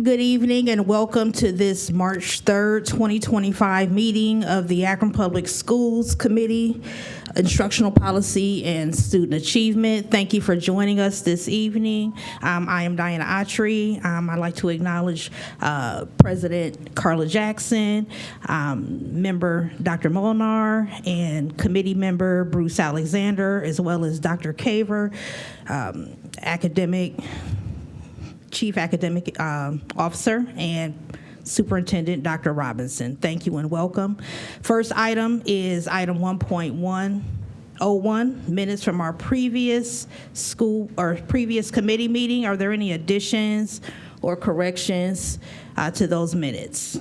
Good evening and welcome to this March 3rd, 2025 meeting of the Akron Public Schools Committee, Instructional Policy and Student Achievement. Thank you for joining us this evening. I am Diana Autry. I'd like to acknowledge President Carla Jackson, member Dr. Molnar, and committee member Bruce Alexander, as well as Dr. Caver, Chief Academic Officer, and Superintendent Dr. Robinson. Thank you and welcome. First item is item 1.101, minutes from our previous committee meeting. Are there any additions or corrections to those minutes?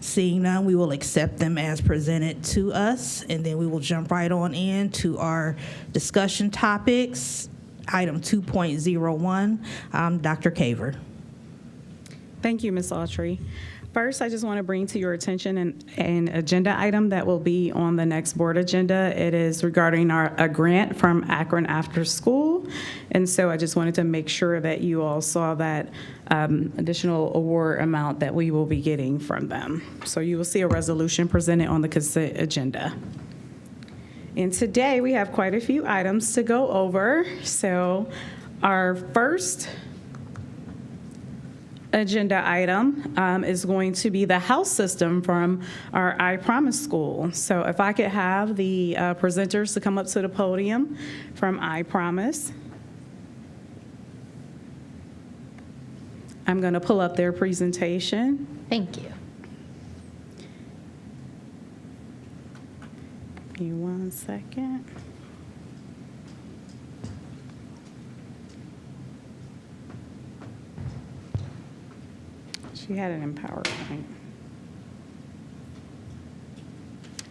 Seeing none, we will accept them as presented to us, and then we will jump right on into our discussion topics. Item 2.01, Dr. Caver. Thank you, Ms. Autry. First, I just want to bring to your attention an agenda item that will be on the next board agenda. It is regarding a grant from Akron After School. And so I just wanted to make sure that you all saw that additional award amount that we will be getting from them. So you will see a resolution presented on the consent agenda. And today we have quite a few items to go over. So our first agenda item is going to be the house system from our I Promise school. So if I could have the presenters to come up to the podium from I Promise. I'm going to pull up their presentation. Thank you. Give me 1 second. She had it in PowerPoint.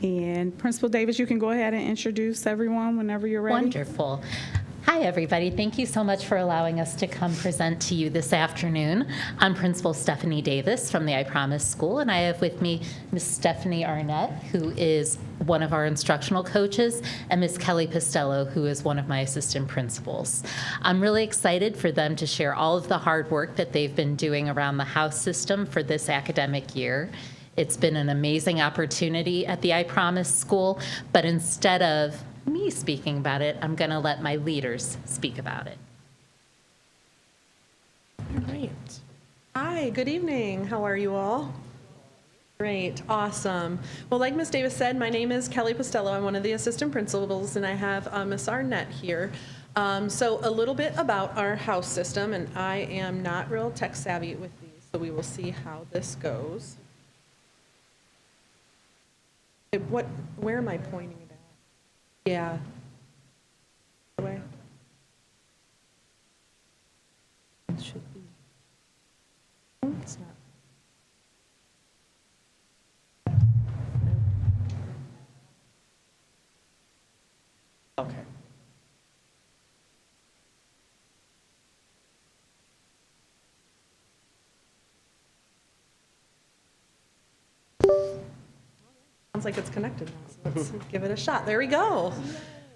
And Principal Davis, you can go ahead and introduce everyone whenever you're ready. Wonderful. Hi, everybody. Thank you so much for allowing us to come present to you this afternoon. I'm Principal Stephanie Davis from the I Promise School, and I have with me Ms. Stephanie Arnett, who is one of our instructional coaches, and Ms. Kelly Pistello, who is one of my assistant principals. I'm really excited for them to share all of the hard work that they've been doing around the house system for this academic year. It's been an amazing opportunity at the I Promise School, but instead of me speaking about it, I'm going to let my leaders speak about it. All right. Hi, good evening. How are you all? Great, awesome. Well, like Ms. Davis said, my name is Kelly Pistello. I'm one of the assistant principals, and I have Ms. Arnett here. So a little bit about our house system, and I am not real tech savvy with these, so we will see how this goes. Where am I pointing it at? Yeah. Way. It should be. Oh, it's not. Okay. Sounds like it's connected now, so let's give it a shot. There we go.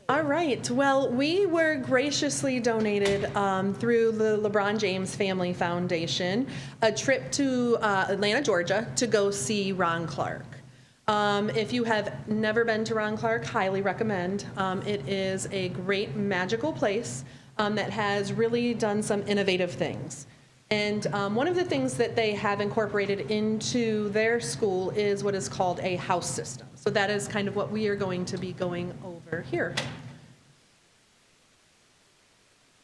All right. Well, we were graciously donated through the LeBron James Family Foundation a trip to Atlanta, Georgia to go see Ron Clark. If you have never been to Ron Clark, highly recommend. It is a great magical place that has really done some innovative things. And one of the things that they have incorporated into their school is what is called a house system. So that is kind of what we are going to be going over here.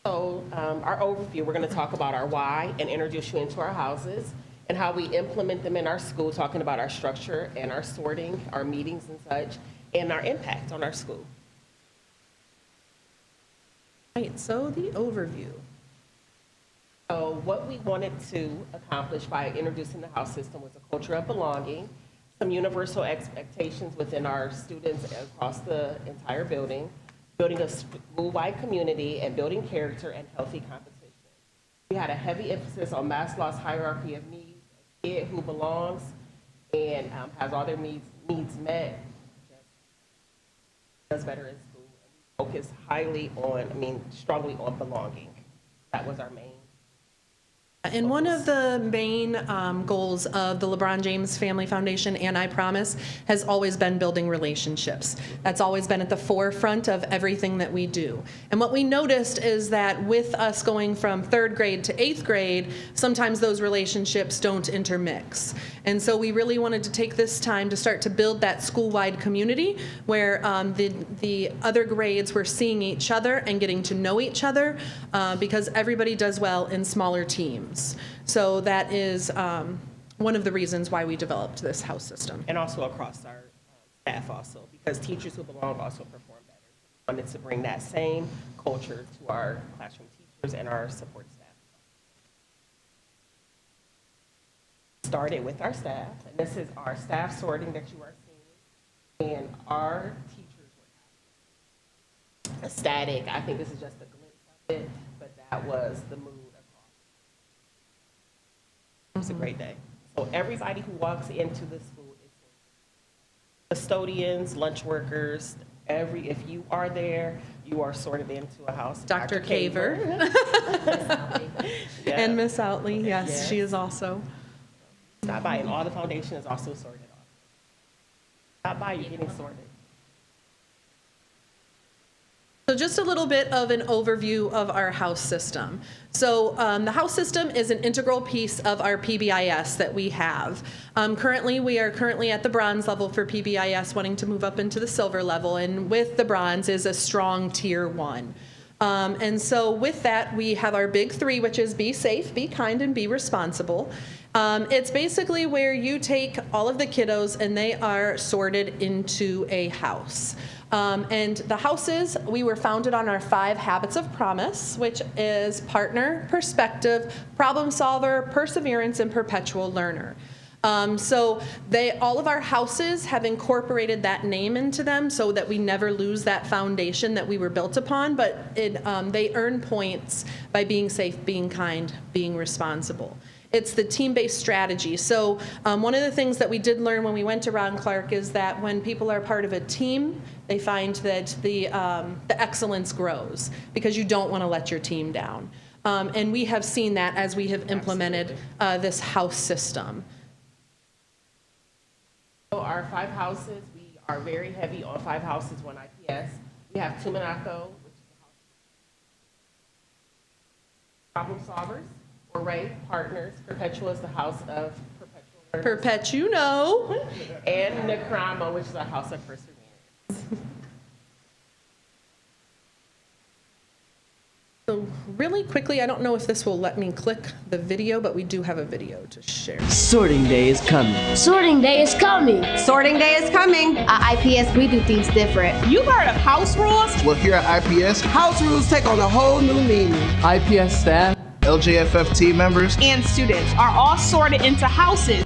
So our overview, we're going to talk about our why and introduce you into our houses and how we implement them in our school, talking about our structure and our sorting, our meetings and such, and our impact on our school. Right, so the overview. So what we wanted to accomplish by introducing the house system was a culture of belonging, some universal expectations within our students across the entire building, building a school-wide community, and building character and healthy competition. We had a heavy emphasis on Maslow's hierarchy of needs, a kid who belongs and has all their needs met, does better in school. And we focus strongly on belonging. That was our main. And one of the main goals of the LeBron James Family Foundation and I Promise has always been building relationships. That's always been at the forefront of everything that we do. And what we noticed is that with us going from 3rd grade to 8th grade, sometimes those relationships don't intermix. And so we really wanted to take this time to start to build that school-wide community where the other grades were seeing each other and getting to know each other because everybody does well in smaller teams. So that is one of the reasons why we developed this house system. And also across our staff also, because teachers who belong also perform better. We wanted to bring that same culture to our classroom teachers and our support staff. Started with our staff, and this is our staff sorting that you are seeing, and our teachers were ecstatic. I think this is just a glimpse of it, but that was the mood. It was a great day. So everybody who walks into the school is custodians, lunch workers, if you are there, you are sorted into a house. Dr. Caver. Yeah. And Miss Outley, yes, Yes. she is also. Stop by, and all the foundation is also sorted off. Stop by, you're getting sorted. So just a little bit of an overview of our house system. So the house system is an integral piece of our PBIS that we have. We are currently at the bronze level for PBIS, wanting to move up into the silver level, and with the bronze is a strong tier 1. And so with that, we have our big 3, which is be safe, be kind, and be responsible. It's basically where you take all of the kiddos and they are sorted into a house. And the houses, we were founded on our 5 habits of promise, which is partner, perspective, problem solver, perseverance, and perpetual learner. So all of our houses have incorporated that name into them so that we never lose that foundation that we were built upon, but they earn points by being safe, being kind, being responsible. It's the team-based strategy. So one of the things that we did learn when we went to Ron Clark is that when people are part of a team, they find that the excellence grows because you don't want to let your team down. And we have seen that as we have implemented this house system. So our 5 houses, we are very heavy on 5 houses, 1 IPS. We have Tuminaco, which is the house of problem solvers. Array partners. Perpetual is the house of perpetual learners. Perpetuo. And Necrama, which is a house of perseverance. So really quickly, I don't know if this will let me click the video, but we do have a video to share. Sorting day is coming. Sorting day is coming. Sorting day is coming. At IPS, we do things different. You've heard of house rules? Well, here at IPS, House rules take on a whole new meaning. IPS staff, LJFF team members, And students are all sorted into houses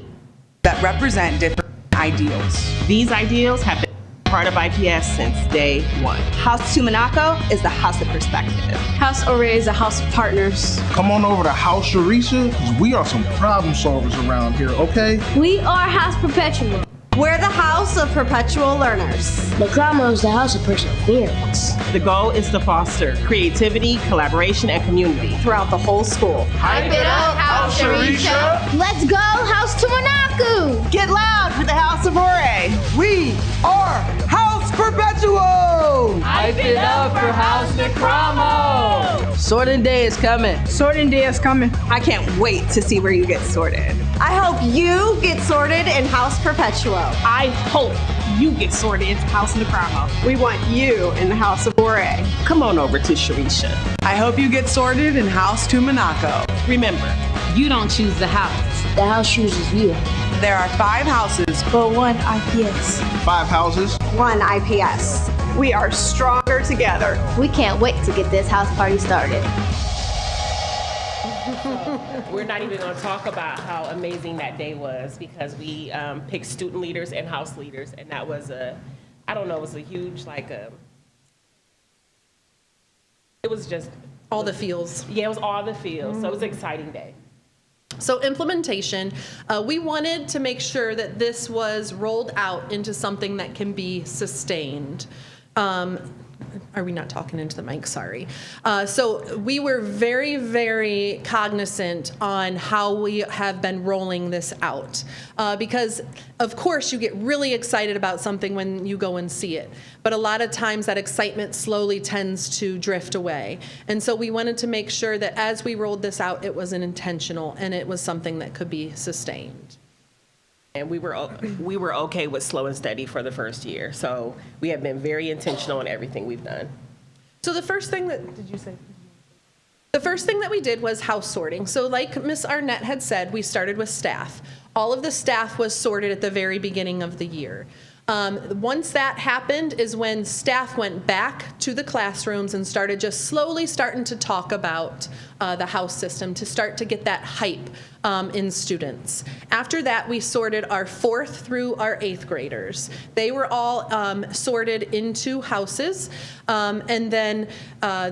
that represent different ideals. These ideals have been part of IPS since day 1. House Tuminaco is the house of perspective. House Array is a house of partners. come on over to House Sharisha, 'cause we are some problem solvers around here, okay? We are House Perpetual. We're the house of perpetual learners. McWilliams is the house of perseverance. The goal is to foster creativity, collaboration, and community. Throughout the whole school. Hype it up, House Sharisha. Let's go, House Tumanaku. Get loud with the house of Ore. We are House Perpetual. hype it up for House Necramo. Sorting day is coming. Sorting day is coming. I can't wait to see where you get sorted. I hope you get sorted in House Perpetual. I hope you get sorted into House Necramo. We want you in the House of Ore. Come on over to Sharisha. I hope you get sorted in House Tuminaco. Remember, you don't choose the house. The house chooses you. There are 5 houses, But one IPS. 5 houses. 1 IPS. We are stronger together. We can't wait to get this house party started. We're not even going to talk about how amazing that day was because we picked student leaders and house leaders, and that was it was a huge, it was just, All the feels. yeah, it was all the feels. So it was an exciting day. So implementation, we wanted to make sure that this was rolled out into something that can be sustained. are we not talking into the mic? Sorry. So we were very, very cognizant on how we have been rolling this out. Because, of course, you get really excited about something when you go and see it. But a lot of times that excitement slowly tends to drift away. And so we wanted to make sure that as we rolled this out, it was an intentional and it was something that could be sustained. And we were okay with slow and steady for the first year. So we have been very intentional in everything we've done. So the first thing that, did you say? The first thing that we did was house sorting. So like Ms. Arnett had said, we started with staff. All of the staff was sorted at the very beginning of the year. Once that happened is when staff went back to the classrooms and started just slowly starting to talk about the house system to start to get that hype in students. After that, we sorted our 4th through our 8th graders. They were all sorted into houses, and then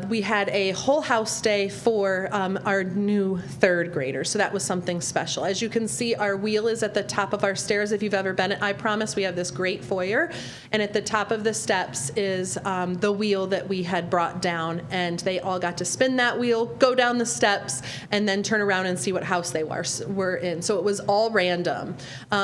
we had a whole house day for our new 3rd graders, so that was something special. As you can see, our wheel is at the top of our stairs. If you've ever been at I Promise, we have this great foyer, and at the top of the steps is the wheel that we had brought down, and they all got to spin that wheel, go down the steps, and then turn around and see what house they were in. So it was all random.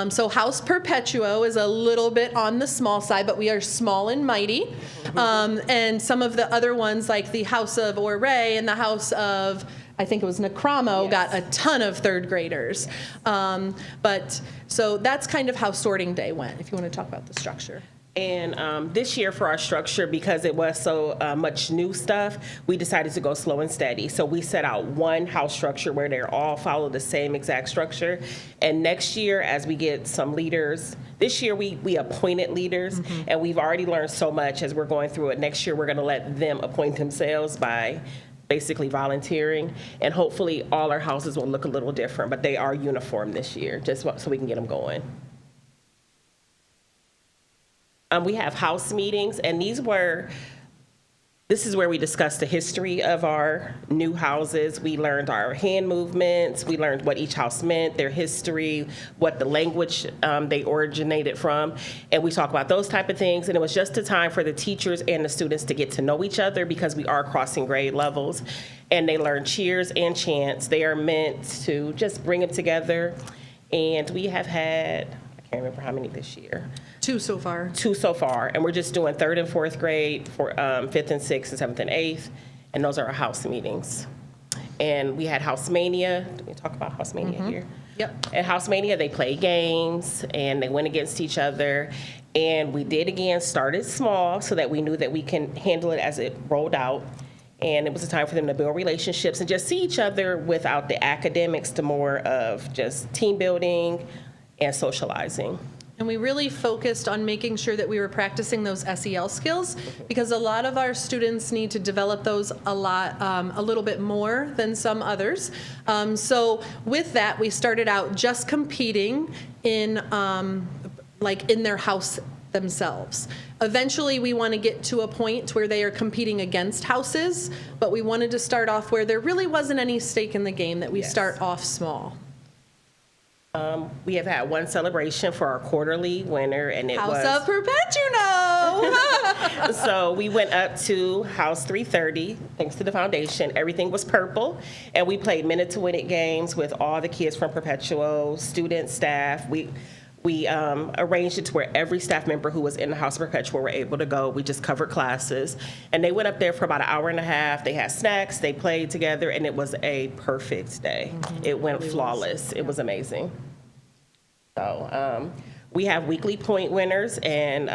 So House Perpetuo is a little bit on the small side, but we are small and mighty. And some of the other ones, like the House of Oray and the House of, I think it was Necramo, got a ton of 3rd graders. But so that's kind of how sorting day went, if you want to talk about the structure. And this year for our structure, because it was so much new stuff, we decided to go slow and steady. So we set out one house structure where they all follow the same exact structure. And next year, as we get some leaders, this year we appointed leaders, and we've already learned so much as we're going through it. Next year, we're going to let them appoint themselves by basically volunteering, and hopefully all our houses will look a little different, but they are uniform this year, just so we can get them going. We have house meetings, and this is where we discuss the history of our new houses. We learned our hand movements. We learned what each house meant, their history, what the language they originated from, and we talk about those type of things. And it was just a time for the teachers and the students to get to know each other, because we are crossing grade levels, and they learn cheers and chants. They are meant to just bring them together, and we have had, I can't remember how many this year. 2 so far. 2 so far, and we're just doing 3rd and 4th grade for 5th and 6th and 7th and 8th, and those are our house meetings. And we had House Mania. Did we talk about House Mania here? Yep. At House Mania, they played games, and they went against each other. And we did, again, started small so that we knew that we can handle it as it rolled out. And it was a time for them to build relationships and just see each other without the academics, to more of just team building and socializing. And we really focused on making sure that we were practicing those SEL skills, because a lot of our students need to develop those a little bit more than some others. So with that, we started out just competing in their house themselves. Eventually, we want to get to a point where they are competing against houses, but we wanted to start off where there really wasn't any stake in the game, that we start off small. We have had one celebration for our quarterly winner, and it was House of Perpetuo. So we went up to House 330, thanks to the foundation. Everything was purple, and we played minute to win it games with all the kids from Perpetuo, students, staff. We arranged it to where every staff member who was in the House of Perpetual were able to go. We just covered classes, and they went up there for about an hour and a half. They had snacks, they played together, and it was a perfect day. It went flawless. It was amazing. So we have weekly point winners, and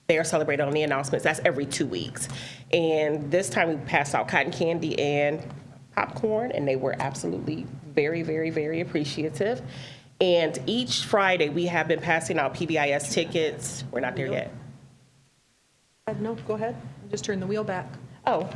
they are celebrated on the announcements. That's every 2 weeks. And this time we passed out cotton candy and popcorn, and they were absolutely very, very, very appreciative. And each Friday, we have been passing out PBIS tickets. We're not there yet. No, go ahead. Just turn the wheel back. Oh,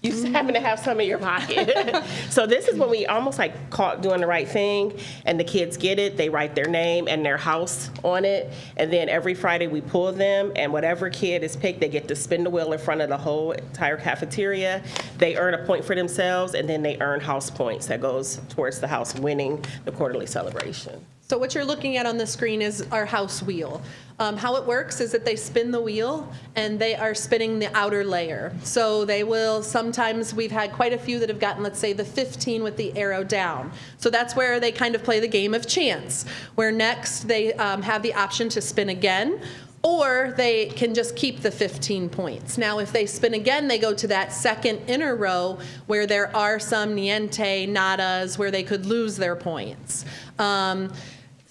you just happen to have some in your pocket. So this is when we almost like caught doing the right thing, and the kids get it. They write their name and their house on it, and then every Friday we pull them, and whatever kid is picked, they get to spin the wheel in front of the whole entire cafeteria. They earn a point for themselves, and then they earn house points that goes towards the house winning the quarterly celebration. So what you're looking at on the screen is our house wheel. How it works is that they spin the wheel and they are spinning the outer layer. So they will, sometimes we've had quite a few that have gotten, let's say, the 15 with the arrow down. So that's where they kind of play the game of chance, where next they have the option to spin again, or they can just keep the 15 points. Now, if they spin again, they go to that second inner row where there are some niente, nadas, where they could lose their points.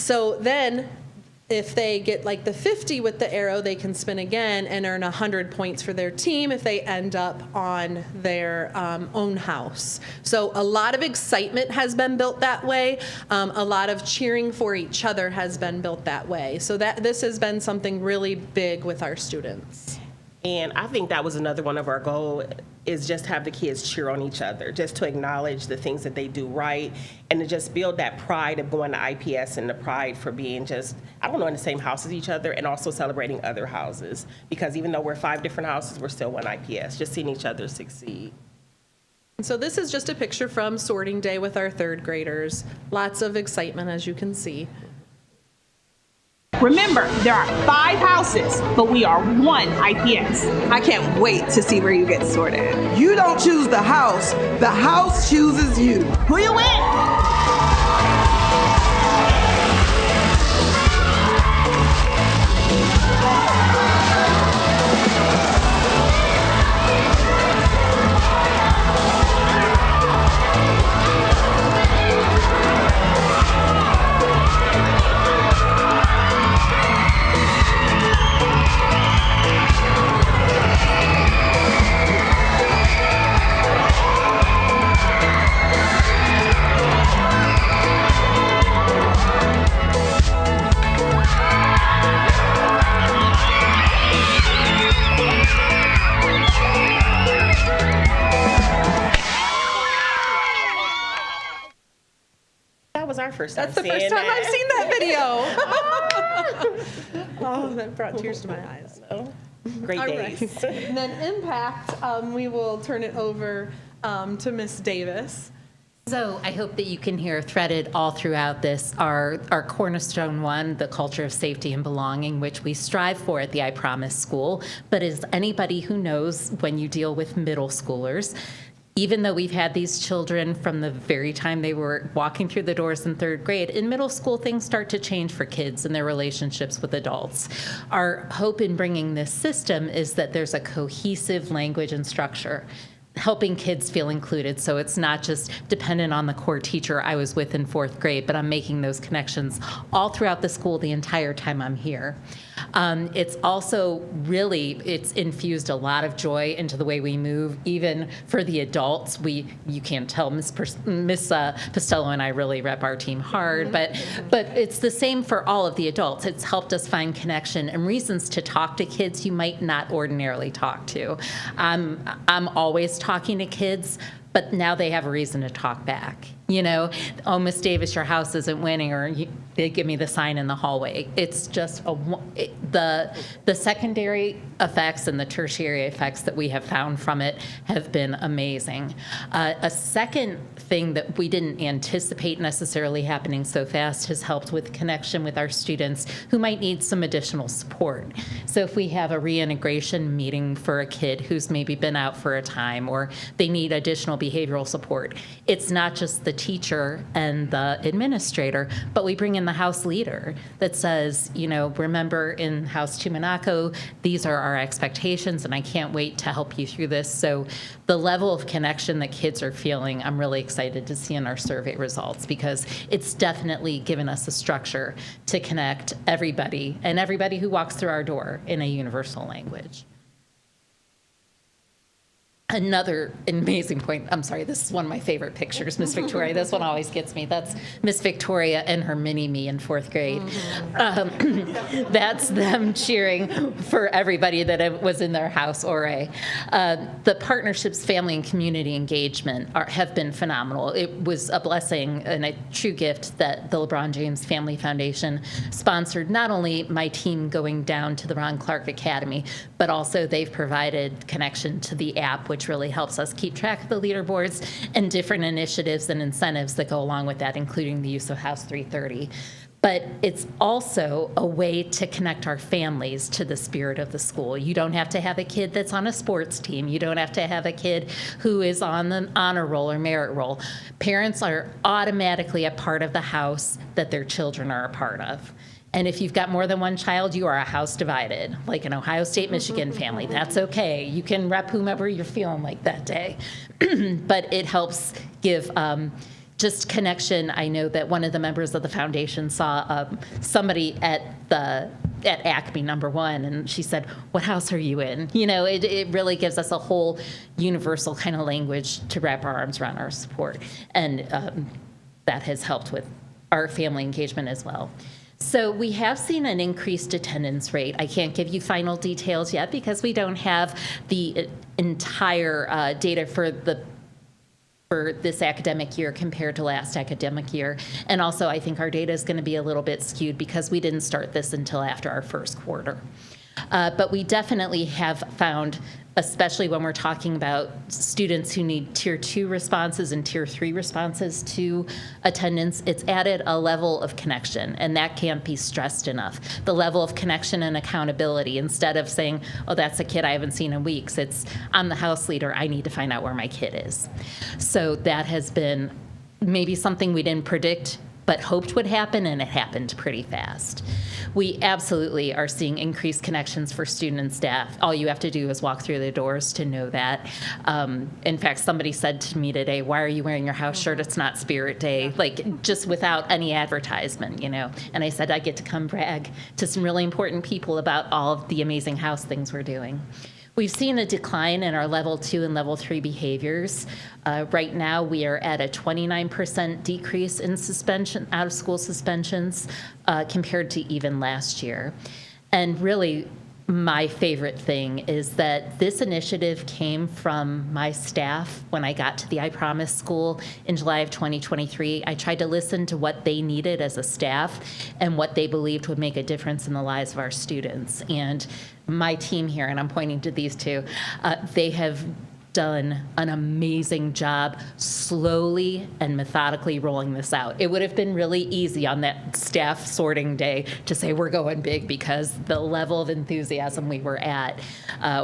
So then, if they get like the 50 with the arrow, they can spin again and earn 100 points for their team if they end up on their own house. So a lot of excitement has been built that way. A lot of cheering for each other has been built that way. So this has been something really big with our students. And I think that was another one of our goals, is just have the kids cheer on each other, just to acknowledge the things that they do right, and to just build that pride of going to IPS and the pride for being just, I don't know, in the same house as each other, and also celebrating other houses. Because even though we're 5 different houses, we're still one IPS, just seeing each other succeed. So this is just a picture from sorting day with our 3rd graders. Lots of excitement, as you can see. Remember, there are 5 houses, but we are one IPS. I can't wait to see where you get sorted. You don't choose the house chooses you. Who you with? Our first time. That's the first time I've seen that video. Oh, that brought tears to my eyes. Great days. Right. And then impact, we will turn it over to Miss Davis. So I hope that you can hear threaded all throughout this our cornerstone one, the culture of safety and belonging, which we strive for at the I Promise School. But as anybody who knows, when you deal with middle schoolers, even though we've had these children from the very time they were walking through the doors in 3rd grade, in middle school things start to change for kids and their relationships with adults. Our hope in bringing this system is that there's a cohesive language and structure, helping kids feel included, so it's not just dependent on the core teacher I was with in 4th grade, but I'm making those connections all throughout the school the entire time I'm here. It's also it's infused a lot of joy into the way we move, even for the adults. You can't tell, Miss Postello and I really rep our team hard, but it's the same for all of the adults. It's helped us find connection and reasons to talk to kids you might not ordinarily talk to. I'm always talking to kids, but now they have a reason to talk back. You know, oh, Miss Davis, your house isn't winning, or they give me the sign in the hallway. It's just the secondary effects and the tertiary effects that we have found from it have been amazing. A second thing that we didn't anticipate necessarily happening so fast has helped with connection with our students who might need some additional support. So if we have a reintegration meeting for a kid who's maybe been out for a time, or they need additional behavioral support, it's not just the teacher and the administrator, but we bring in the house leader that says, you know, remember in House Tuminaco, these are our expectations, and I can't wait to help you through this. So the level of connection that kids are feeling, I'm really excited to see in our survey results, because it's definitely given us a structure to connect everybody and everybody who walks through our door in a universal language. Another amazing point, I'm sorry, this is one of my favorite pictures, Miss Victoria. This one always gets me. That's Miss Victoria and her mini-me in 4th grade. That's them cheering for everybody that was in their house Ore. The partnerships, family, and community engagement have been phenomenal. It was a blessing and a true gift that the LeBron James Family Foundation sponsored not only my team going down to the Ron Clark Academy, but also they've provided connection to the app, which really helps us keep track of the leaderboards and different initiatives and incentives that go along with that, including the use of House 330. But it's also a way to connect our families to the spirit of the school. You don't have to have a kid that's on a sports team. You don't have to have a kid who is on the honor roll or merit roll. Parents are automatically a part of the house that their children are a part of. And if you've got more than one child, you are a house divided, like an Ohio State, Michigan family. That's okay. You can rep whomever you're feeling like that day. But it helps give just connection. I know that one of the members of the foundation saw somebody at Acme #1, and she said, "What house are you in?" You know, it really gives us a whole universal kind of language to wrap our arms around our support, and that has helped with our family engagement as well. So we have seen an increased attendance rate. I can't give you final details yet because we don't have the entire data for this academic year compared to last academic year. And also, I think our data is going to be a little bit skewed because we didn't start this until after our first quarter. But we definitely have found, especially when we're talking about students who need Tier 2 responses and Tier 3 responses to attendance, it's added a level of connection, and that can't be stressed enough. The level of connection and accountability, instead of saying, oh, that's a kid I haven't seen in weeks, it's, I'm the house leader, I need to find out where my kid is. So that has been maybe something we didn't predict but hoped would happen, and it happened pretty fast. We absolutely are seeing increased connections for student and staff. All you have to do is walk through the doors to know that. In fact, somebody said to me today, why are you wearing your house shirt? It's not Spirit Day, like just without any advertisement, you know. And I said, I get to come brag to some really important people about all of the amazing house things we're doing. We've seen a decline in our level 2 and level 3 behaviors. Right now, we are at a 29% decrease in out-of-school suspensions compared to even last year. And really, my favorite thing is that this initiative came from my staff when I got to the I Promise School in July of 2023. I tried to listen to what they needed as a staff and what they believed would make a difference in the lives of our students. And my team here, and I'm pointing to these two, they have done an amazing job slowly and methodically rolling this out. It would have been really easy on that staff sorting day to say we're going big because the level of enthusiasm we were at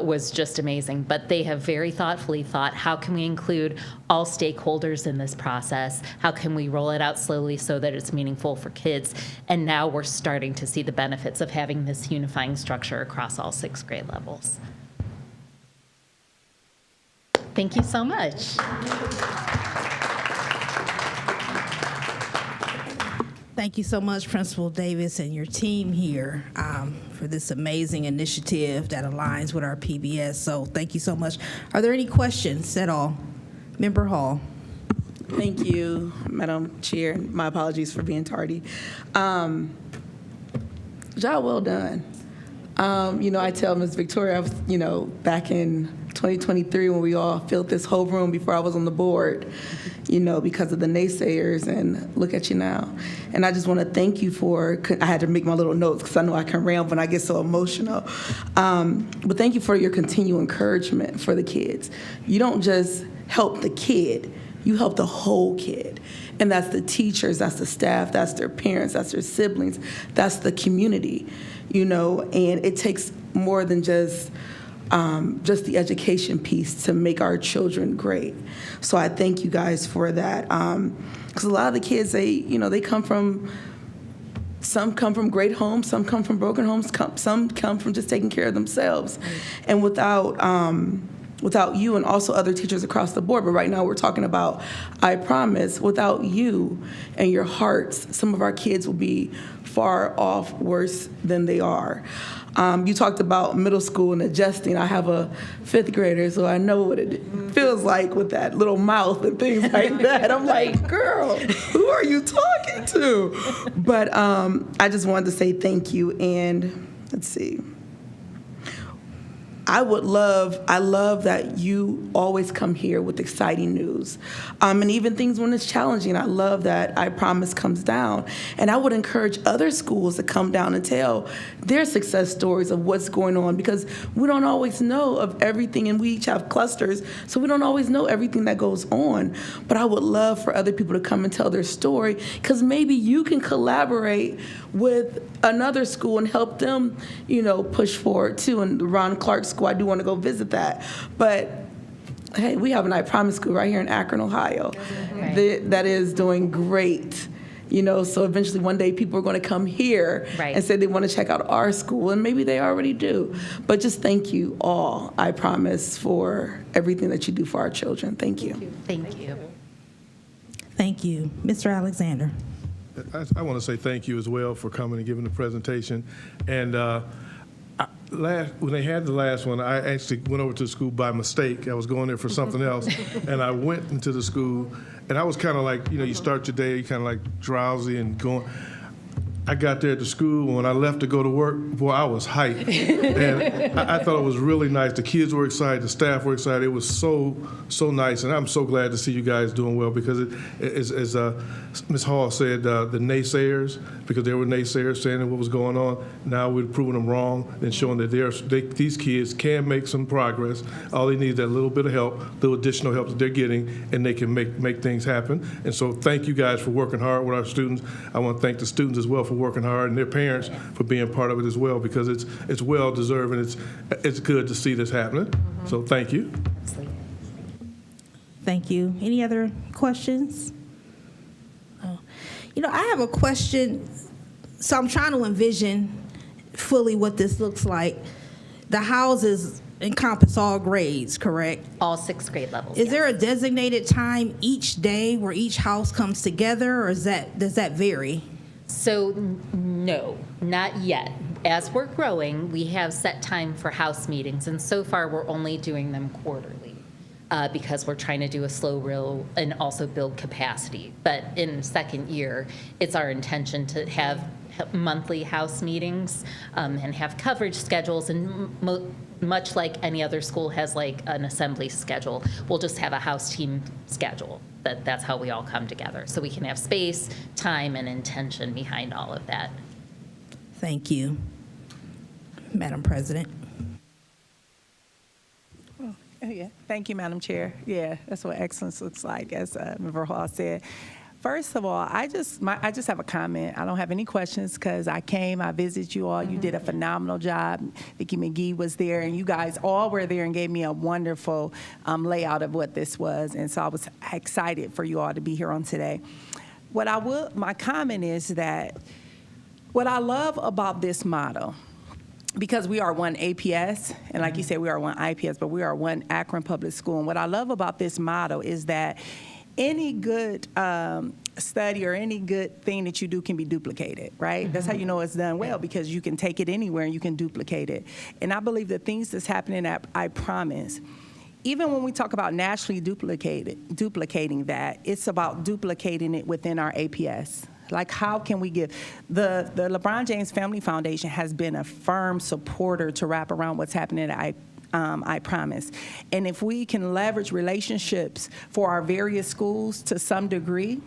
was just amazing. But they have very thoughtfully thought, how can we include all stakeholders in this process? How can we roll it out slowly so that it's meaningful for kids? And now we're starting to see the benefits of having this unifying structure across all 6th grade levels. Thank you so much. Thank you so much, Principal Davis and your team here for this amazing initiative that aligns with our PBS. So thank you so much. Are there any questions at all? Member Hall. Thank you, Madam Chair. My apologies for being tardy. Job well done. I tell Ms. Victoria, I was, back in 2023 when we all filled this whole room before I was on the board, because of the naysayers, and look at you now. And I just want to thank you I had to make my little notes because I know I can ramble when I get so emotional. But thank you for your continued encouragement for the kids. You don't just help the kid, you help the whole kid. And that's the teachers, that's the staff, that's their parents, that's their siblings, that's the community, and it takes more than just the education piece to make our children great. So I thank you guys for that. Because a lot of the kids, they come from, some come from great homes, some come from broken homes, some come from just taking care of themselves. And without you and also other teachers across the board, but right now we're talking about I Promise, without you and your hearts, some of our kids will be far off worse than they are. You talked about middle school and adjusting. I have a 5th grader, so I know what it feels like with that little mouth and things like that. I'm like, girl, who are you talking to? But I just wanted to say thank you, and let's see. I love that you always come here with exciting news. And even things when it's challenging, I love that I Promise comes down. And I would encourage other schools to come down and tell their success stories of what's going on, because we don't always know of everything, and we each have clusters, so we don't always know everything that goes on. But I would love for other people to come and tell their story, because maybe you can collaborate with another school and help them, push forward too. And the Ron Clark School, I do want to go visit that. But hey, we have an I Promise school right here in Akron, Ohio, that is doing great. So eventually one day people are going to come here and say they want to check out our school, and maybe they already do. But just thank you all, I Promise, for everything that you do for our children. Thank you. Thank you. Thank you. Mr. Alexander. I want to say thank you as well for coming and giving the presentation. And when they had the last one, I actually went over to the school by mistake. I was going there for something else, and I went into the school, and I was kind of like, you start your day kind of like drowsy and going. I got there at the school. When I left to go to work, boy, I was hyped. And I thought it was really nice. The kids were excited. The staff were excited. It was so nice. And I'm so glad to see you guys doing well, because as Ms. Hall said, the naysayers, because there were naysayers saying what was going on, now we're proving them wrong and showing that these kids can make some progress. All they need is that little bit of help, little additional help that they're getting, and they can make things happen. And so thank you guys for working hard with our students. I want to thank the students as well for working hard, and their parents for being part of it as well, because it's well deserved, and it's good to see this happening. So thank you. Thank you. Any other questions? I have a question. So I'm trying to envision fully what this looks like. The houses encompass all grades, correct? All 6th grade levels. Is there a designated time each day where each house comes together, or does that vary? So no, not yet. As we're growing, we have set time for house meetings, and so far we're only doing them quarterly because we're trying to do a slow roll and also build capacity. But in the second year, it's our intention to have monthly house meetings and have coverage schedules, and much like any other school has like an assembly schedule, we'll just have a house team schedule. That's how we all come together, so we can have space, time, and intention behind all of that. Thank you, Madam President. Oh, yeah. Thank you, Madam Chair. Yeah, that's what excellence looks like, as Member Hall said. First of all, I just have a comment. I don't have any questions, because I came, I visited you all. You did a phenomenal job. Vicki McGee was there, and you guys all were there and gave me a wonderful layout of what this was. And so I was excited for you all to be here on today. My comment is that what I love about this model, because we are one APS, and like you said, we are one IPS, but we are one Akron Public School. And what I love about this model is that any good study or any good thing that you do can be duplicated, right? That's how you know it's done well, because you can take it anywhere and you can duplicate it. And I believe the things that's happening at I Promise, even when we talk about nationally duplicating that, it's about duplicating it within our APS. Like, how can we give? The LeBron James Family Foundation has been a firm supporter to wrap around what's happening at I Promise. And if we can leverage relationships for our various schools to some degree,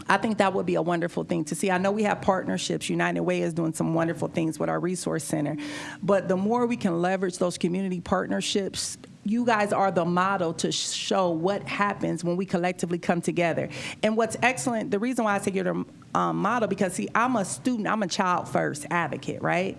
I think that would be a wonderful thing to see. I know we have partnerships. United Way is doing some wonderful things with our resource center. But the more we can leverage those community partnerships, you guys are the model to show what happens when we collectively come together. And what's excellent, the reason why I say you're the model, because see, I'm a student, I'm a child first advocate, right?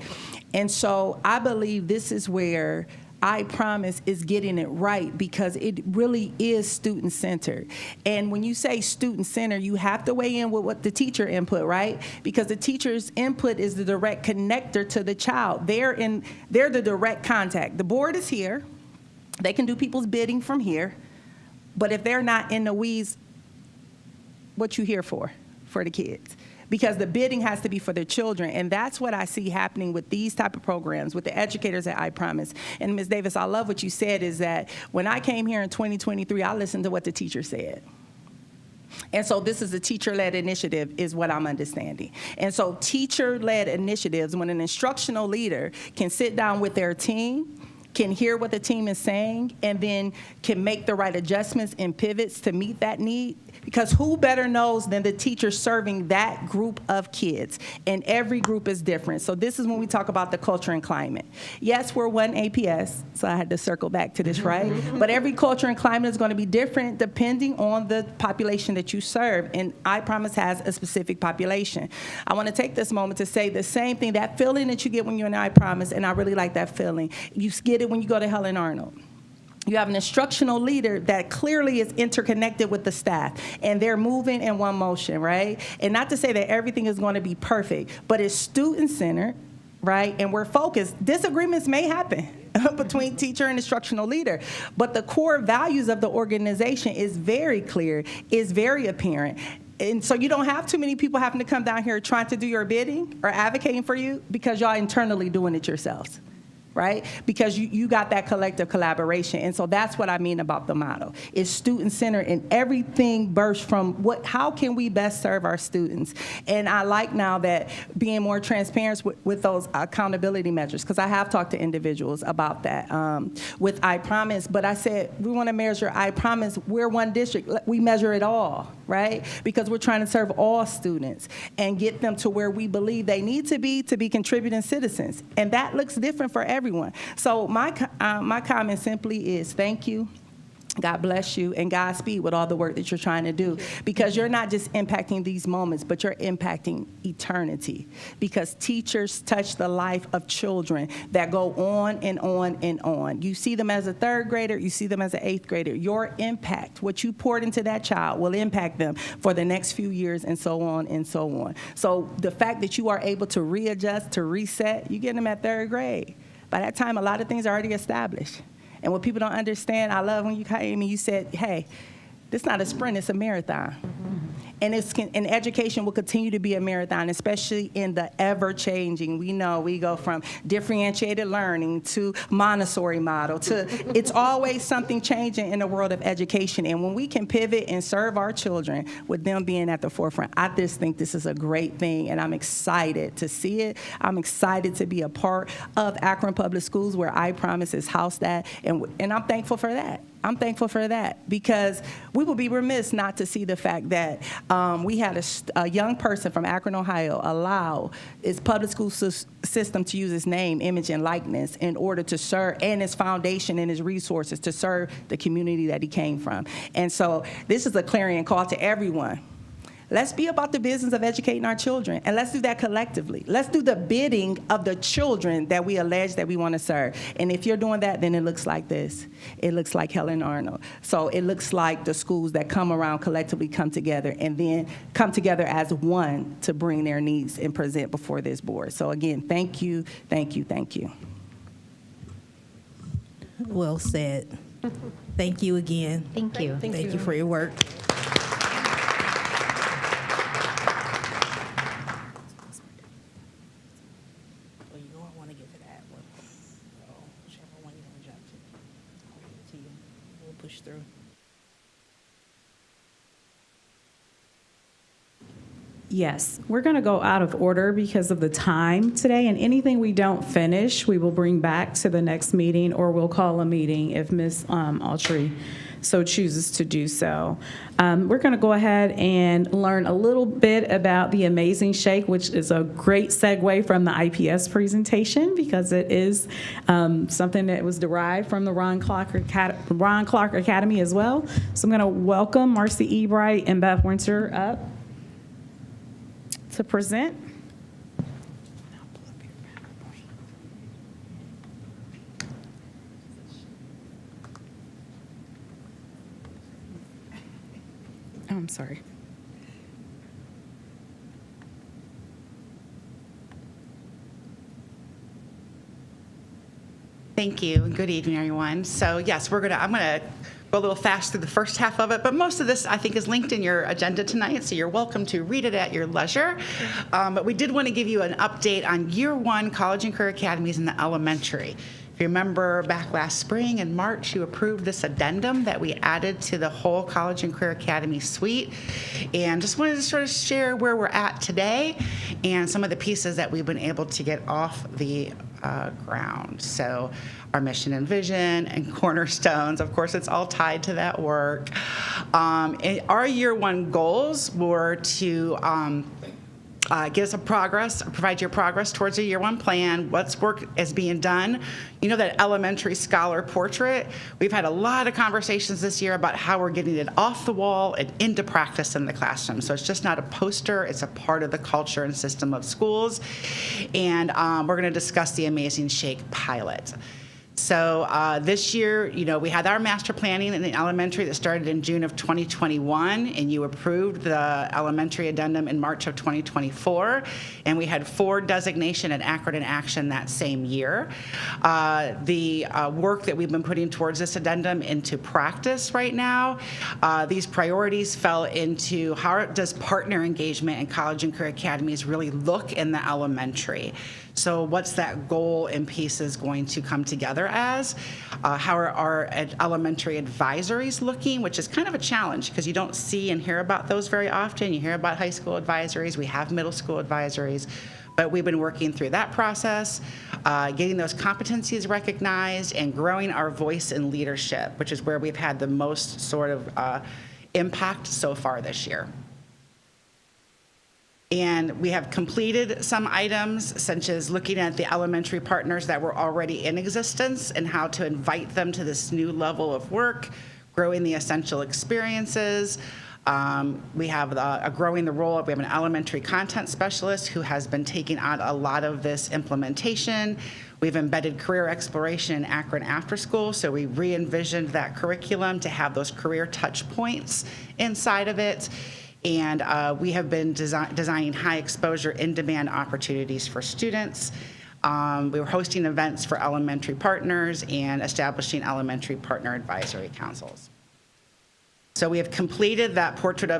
And so I believe this is where I Promise is getting it right, because it really is student-centered. And when you say student-centered, you have to weigh in with what the teacher input, right? Because the teacher's input is the direct connector to the child. They're the direct contact. The board is here. They can do people's bidding from here. But if they're not in the weeds, what you here for the kids? Because the bidding has to be for their children. And that's what I see happening with these type of programs, with the educators at I Promise. And Ms. Davis, I love what you said, is that when I came here in 2023, I listened to what the teacher said. And so this is a teacher-led initiative, is what I'm understanding. And so teacher-led initiatives, when an instructional leader can sit down with their team can hear what the team is saying and then can make the right adjustments and pivots to meet that need. Because who better knows than the teacher serving that group of kids? And every group is different. So this is when we talk about the culture and climate. Yes, we're one APS, so I had to circle back to this, right? But every culture and climate is going to be different depending on the population that you serve. And I Promise has a specific population. I want to take this moment to say the same thing, that feeling that you get when you're in I Promise, and I really like that feeling. You get it when you go to Helen Arnold. You have an instructional leader that clearly is interconnected with the staff, and they're moving in one motion, right? And not to say that everything is going to be perfect, but it's student-centered, right? And we're focused. Disagreements may happen between teacher and instructional leader, but the core values of the organization is very clear, is very apparent. And so you don't have too many people having to come down here trying to do your bidding or advocating for you because y'all internally doing it yourselves. Right? Because you got that collective collaboration. And so that's what I mean about the model. It's student-centered, and everything bursts from how can we best serve our students? And I like now that being more transparent with those accountability measures, because I have talked to individuals about that with I Promise. But I said, we want to measure I Promise. We're one district. We measure it all, right? Because we're trying to serve all students and get them to where we believe they need to be contributing citizens. And that looks different for everyone. So my comment simply is thank you. God bless you, and Godspeed with all the work that you're trying to do, because you're not just impacting these moments, but you're impacting eternity, because teachers touch the life of children that go on and on and on. You see them as a third grader, you see them as an eighth grader. Your impact, what you poured into that child, will impact them for the next few years, and so on and so on. So the fact that you are able to readjust, to reset, you get them at third grade. By that time, a lot of things are already established. And what people don't understand, I love when you came and you said, hey, this is not a sprint, it's a marathon. And education will continue to be a marathon, especially in the ever-changing. We know we go from differentiated learning to Montessori model to it's always something changing in the world of education. And when we can pivot and serve our children with them being at the forefront, I just think this is a great thing, and I'm excited to see it. I'm excited to be a part of Akron Public Schools, where I Promise is housed at, and I'm thankful for that. I'm thankful for that, because we would be remiss not to see the fact that we had a young person from Akron, Ohio, allow its public school system to use its name, image, and likeness in order to serve, and its foundation and its resources to serve the community that he came from. And so this is a clarion call to everyone. Let's be about the business of educating our children, and let's do that collectively. Let's do the bidding of the children that we allege that we want to serve. And if you're doing that, then it looks like this. It looks like Helen Arnold. So it looks like the schools that come around collectively come together, and then come together as one to bring their needs and present before this board. So again, thank you, thank you, thank you. Well said. Thank you again. Thank you. Thank you for your work. Through. Yes, we're going to go out of order because of the time today, and anything we don't finish, we will bring back to the next meeting, or we'll call a meeting if Ms. Autry so chooses to do so. We're going to go ahead and learn a little bit about the Amazing Shake, which is a great segue from the IPS presentation, because it is something that was derived from the Ron Clark Academy as well. So I'm going to welcome Marcy Ebright and Beth Winter up to present. Oh, I'm sorry. Thank you, and good evening, everyone. So yes, I'm gonna go a little fast through the first half of it, but most of this, I think, is linked in your agenda tonight, so you're welcome to read it at your leisure. But we did want to give you an update on Year 1 College and Career Academies in the elementary. If you remember back last spring in March, you approved this addendum that we added to the whole College and Career Academy suite. And just wanted to sort of share where we're at today and some of the pieces that we've been able to get off the ground. So our mission and vision and cornerstones, of course, it's all tied to that work. And our year one goals were to give us provide your progress towards a year one plan, what's work is being done. You know, that elementary scholar portrait, we've had a lot of conversations this year about how we're getting it off the wall and into practice in the classroom. So it's just not a poster, it's a part of the culture and system of schools. And we're gonna discuss the Amazing Shake pilot. So this year, you know, we had our master planning in the elementary that started in June of 2021, and you approved the elementary addendum in March of 2024, and we had 4 designation at Akron in Action that same year. The work that we've been putting towards this addendum into practice right now, these priorities fell into how does partner engagement in college and career academies really look in the elementary? So what's that goal and pieces going to come together as? How are our elementary advisories looking, which is kind of a challenge because you don't see and hear about those very often. You hear about high school advisories. We have middle school advisories. But we've been working through that process, getting those competencies recognized, and growing our voice in leadership, which is where we've had the most sort of impact so far this year. And we have completed some items, such as looking at the elementary partners that were already in existence and how to invite them to this new level of work, growing the essential experiences. We have growing the role of, we have an elementary content specialist who has been taking on a lot of this implementation. We've embedded career exploration in Akron After School, so we re-envisioned that curriculum to have those career touch points inside of it. And we have been designing high exposure in-demand opportunities for students. We were hosting events for elementary partners and establishing elementary partner advisory councils. So we have completed that portrait of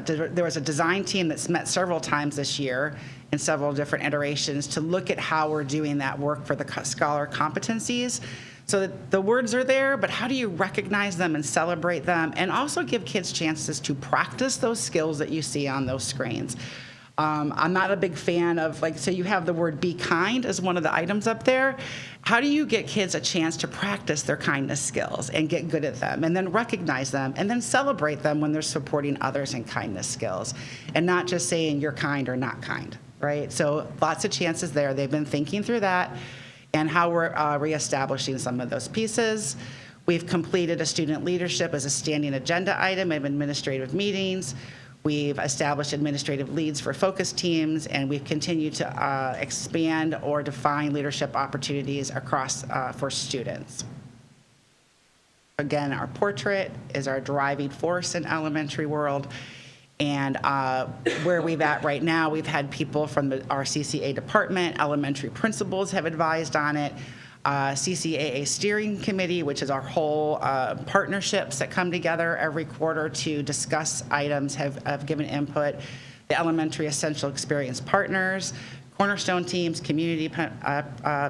there was a design team that's met several times this year in several different iterations to look at how we're doing that work for the scholar competencies. So that the words are there, but how do you recognize them and celebrate them, and also give kids chances to practice those skills that you see on those screens? I'm not a big fan of, like, so you have the word be kind as one of the items up there. How do you get kids a chance to practice their kindness skills and get good at them, and then recognize them, and then celebrate them when they're supporting others in kindness skills, and not just saying you're kind or not kind, right? So lots of chances there. They've been thinking through that and how we're reestablishing some of those pieces. We've completed a student leadership as a standing agenda item in administrative meetings. We've established administrative leads for focus teams, and we've continued to expand or define leadership opportunities across for students. Again, our portrait is our driving force in elementary world. And where we've at right now, we've had people from our CCA department, elementary principals have advised on it, CCAA steering committee, which is our whole partnerships that come together every quarter to discuss items, have given input. The elementary essential experience partners, cornerstone teams, community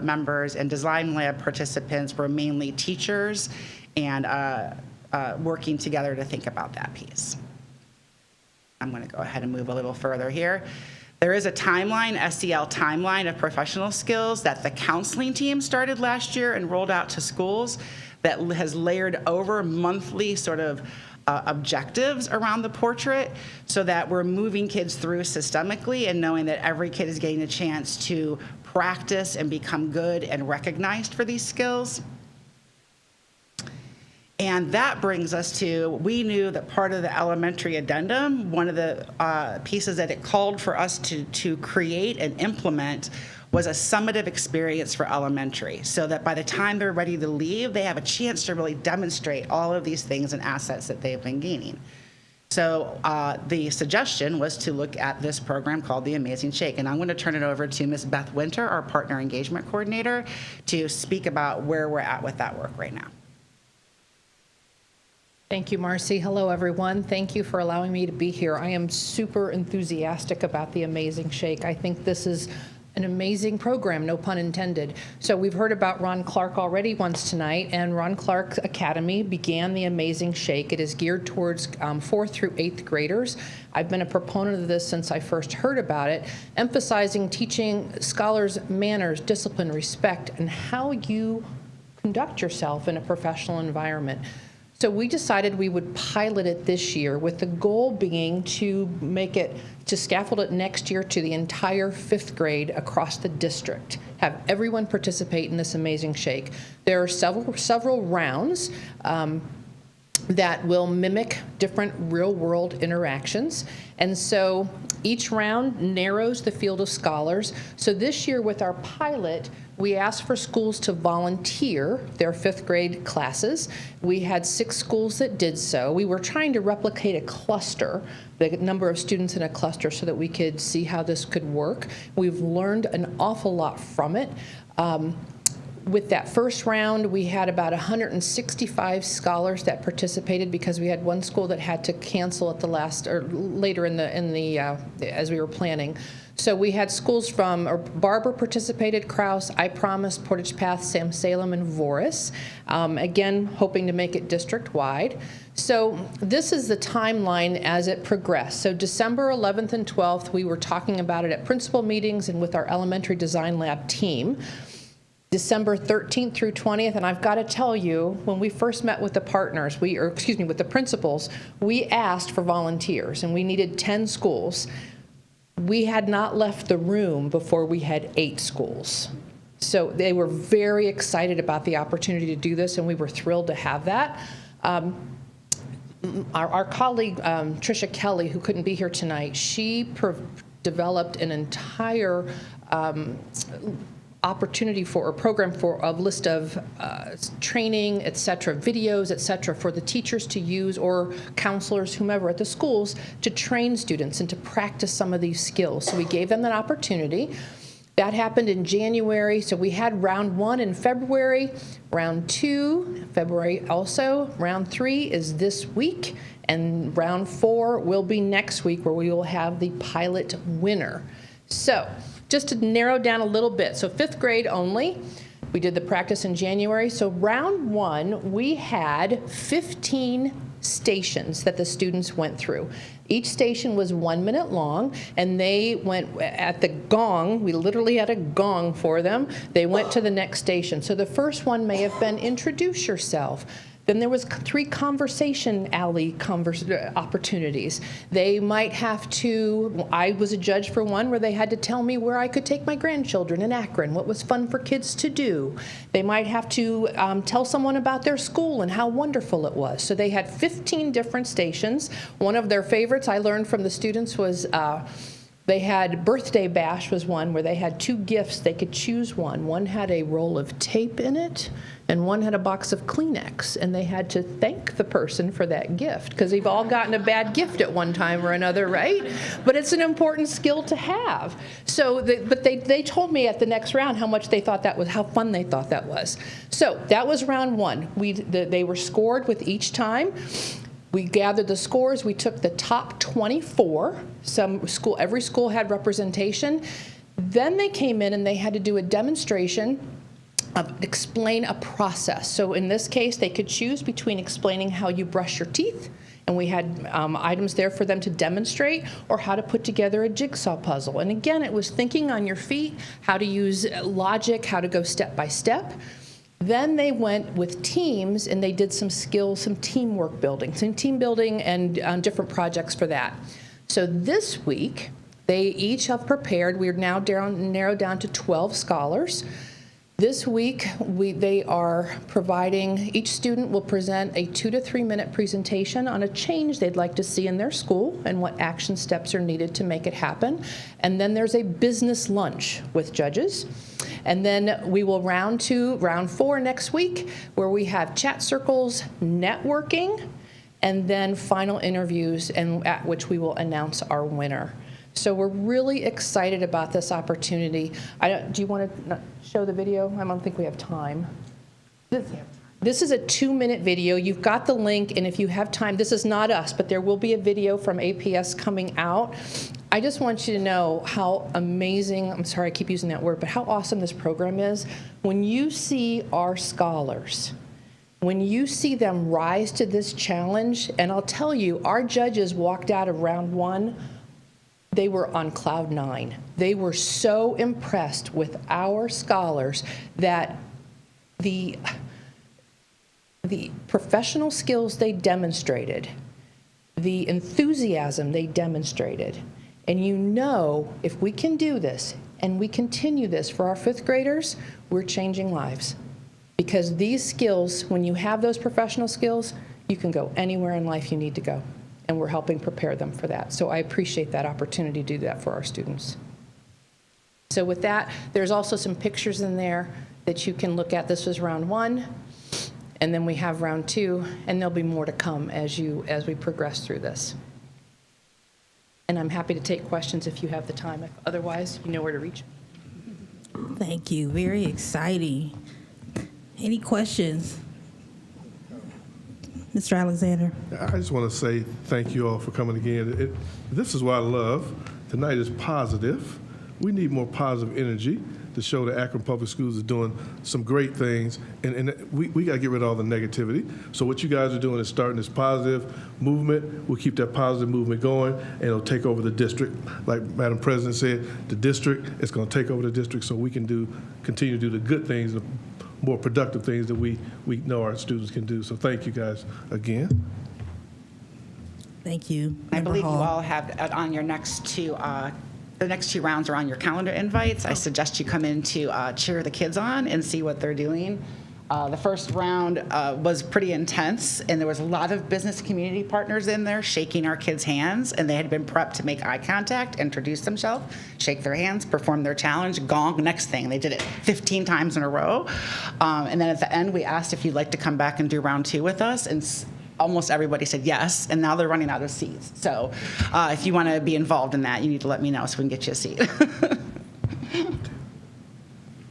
members, and design lab participants were mainly teachers and working together to think about that piece. I'm going to go ahead and move a little further here. There is a timeline, SEL timeline of professional skills that the counseling team started last year and rolled out to schools that has layered over monthly sort of objectives around the portrait so that we're moving kids through systemically and knowing that every kid is getting a chance to practice and become good and recognized for these skills. And that brings us to, we knew that part of the elementary addendum, one of the pieces that it called for us to create and implement was a summative experience for elementary, so that by the time they're ready to leave, they have a chance to really demonstrate all of these things and assets that they've been gaining. So the suggestion was to look at this program called the Amazing Shake. And I'm going to turn it over to Ms. Beth Winter, our Partner Engagement Coordinator, to speak about where we're at with that work right now. Thank you, Marcy. Hello, everyone. Thank you for allowing me to be here. I am super enthusiastic about the Amazing Shake. I think this is an amazing program, no pun intended. So we've heard about Ron Clark already once tonight, and Ron Clark Academy began the Amazing Shake. It is geared towards 4th through 8th graders. I've been a proponent of this since I first heard about it, emphasizing teaching scholars manners, discipline, respect, and how you conduct yourself in a professional environment. So we decided we would pilot it this year with the goal being to scaffold it next year to the entire 5th grade across the district. Have everyone participate in this Amazing Shake. There are several rounds that will mimic different real-world interactions. And so each round narrows the field of scholars. So this year with our pilot, we asked for schools to volunteer their 5th grade classes. We had 6 schools that did so. We were trying to replicate a cluster, the number of students in a cluster, so that we could see how this could work. We've learned an awful lot from it. With that first round, we had about 165 scholars that participated because we had one school that had to cancel at the last or later in the as we were planning. So we had schools from Barber participated, Krause, I Promise, Portage Path, Sam Salem, and Voris. Again, hoping to make it district-wide. So this is the timeline as it progressed. So December 11th and 12th, we were talking about it at principal meetings and with our elementary design lab team. December 13th through 20th, and I've got to tell you, when we first met with the partners, with the principals, we asked for volunteers, and we needed 10 schools. We had not left the room before we had 8 schools. So they were very excited about the opportunity to do this, and we were thrilled to have that. Our colleague, Tricia Kelly, who couldn't be here tonight, she developed an entire opportunity for a program for a list of training, et cetera, videos, et cetera, for the teachers to use or counselors, whomever at the schools, to train students and to practice some of these skills. So we gave them that opportunity. That happened in January. So we had round 1 in February, round 2, February also. Round 3 is this week, and round 4 will be next week, where we will have the pilot winner. So just to narrow down a little bit, so 5th grade only. We did the practice in January. So round 1, we had 15 stations that the students went through. Each station was 1 minute long, and they went at the gong. We literally had a gong for them. They went to the next station. So the first one may have been introduce yourself. Then there was 3 conversation alley opportunities. They might have to, I was a judge for one where they had to tell me where I could take my grandchildren in Akron, what was fun for kids to do. They might have to tell someone about their school and how wonderful it was. So they had 15 different stations. One of their favorites I learned from the students was they had birthday bash was one where they had 2 gifts. They could choose one. One had a roll of tape in it, and one had a box of Kleenex, and they had to thank the person for that gift, because we've all gotten a bad gift at one time or another, right? But it's an important skill to have. So, they told me at the next round how much they thought that was, how fun they thought that was. So that was round 1. They were scored with each time. We gathered the scores. We took the top 24. Every school had representation. Then they came in and they had to do a demonstration explain a process. So in this case, they could choose between explaining how you brush your teeth, and we had items there for them to demonstrate, or how to put together a jigsaw puzzle. And again, it was thinking on your feet, how to use logic, how to go step by step. Then they went with teams, and they did some skills, some teamwork building, some team building and different projects for that. So this week, they each have prepared, we're now narrowed down to 12 scholars. This week, they are providing, each student will present a 2 to 3 minute presentation on a change they'd like to see in their school and what action steps are needed to make it happen. And then there's a business lunch with judges. And then we will round 4 next week, where we have chat circles, networking, and then final interviews, and at which we will announce our winner. So we're really excited about this opportunity. Do you want to show the video? I don't think we have time. This is a 2-minute video. You've got the link, and if you have time, this is not us, but there will be a video from APS coming out. I just want you to know how amazing, I'm sorry I keep using that word, but how awesome this program is. When you see our scholars, when you see them rise to this challenge, and I'll tell you, our judges walked out of round one, they were on cloud nine. They were so impressed with our scholars that the professional skills they demonstrated, the enthusiasm they demonstrated, and you know, if we can do this and we continue this for our fifth graders, we're changing lives. Because these skills, when you have those professional skills, you can go anywhere in life you need to go. And we're helping prepare them for that. So I appreciate that opportunity to do that for our students. So with that, there's also some pictures in there that you can look at. This was round one, and then we have round two, and there'll be more to come as we progress through this. And I'm happy to take questions if you have the time. Otherwise, you know where to reach. Thank you. Very exciting. Any questions? Mr. Alexander. I just want to say thank you all for coming again. This is what I love. Tonight is positive. We need more positive energy to show that Akron Public Schools is doing some great things, and we got to get rid of all the negativity. So what you guys are doing is starting this positive movement. We'll keep that positive movement going, and it'll take over the district. Like Madam President said, the district is going to take over the district so we can continue to do the good things, the more productive things that we know our students can do. So thank you guys again. Thank you. I believe you all have on your next two, the next two rounds are on your calendar invites. I suggest you come in to cheer the kids on and see what they're doing. The first round was pretty intense, and there was a lot of business community partners in there shaking our kids' hands, and they had been prepped to make eye contact, introduce themselves, shake their hands, perform their challenge, gong, next thing. They did it 15 times in a row. And then at the end, we asked if you'd like to come back and do round two with us, and almost everybody said yes, and now they're running out of seats. So if you want to be involved in that, you need to let me know so we can get you a seat.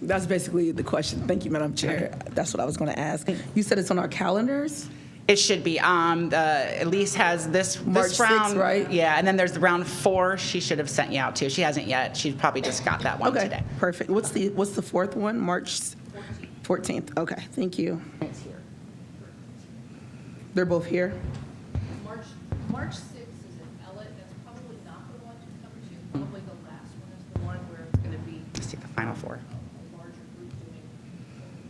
That's basically the question. Thank you, Madam Chair. That's what I was going to ask. You said it's on our calendars? It should be. Elise has this March round, 6th, right? Yeah, and then there's the round 4 she should have sent you out to. She hasn't yet. She probably just got that one today. Perfect. What's the fourth one? March 14th. Okay, thank you. It's here. They're both here? March 6th is in Ellett. That's probably not the one to come to. Probably the last one is the one where it's going to be Let's see the final 4. a larger group doing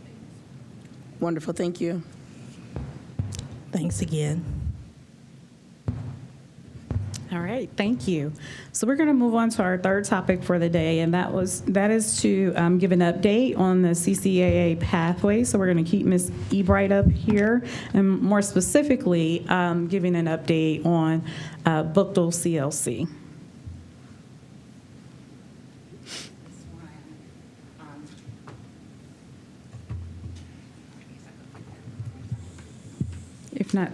things. Wonderful, thank you. Thanks again. All right, thank you. So we're going to move on to our third topic for the day, and that is to give an update on the CCAA pathway. So we're going to keep Ms. Ebright up here, and more specifically, giving an update on Bookdale CLC. If not,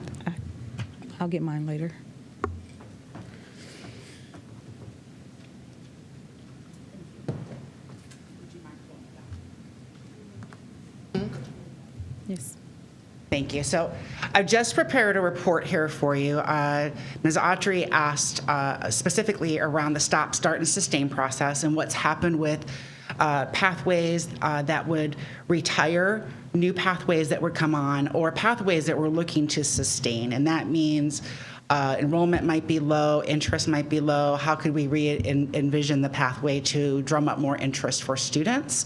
I'll get mine later. Yes. Thank you. So I've just prepared a report here for you. Ms. Autry asked specifically around the stop, start, and sustain process and what's happened with pathways that would retire, new pathways that would come on, or pathways that we're looking to sustain. And that means enrollment might be low, interest might be low. How could we envision the pathway to drum up more interest for students?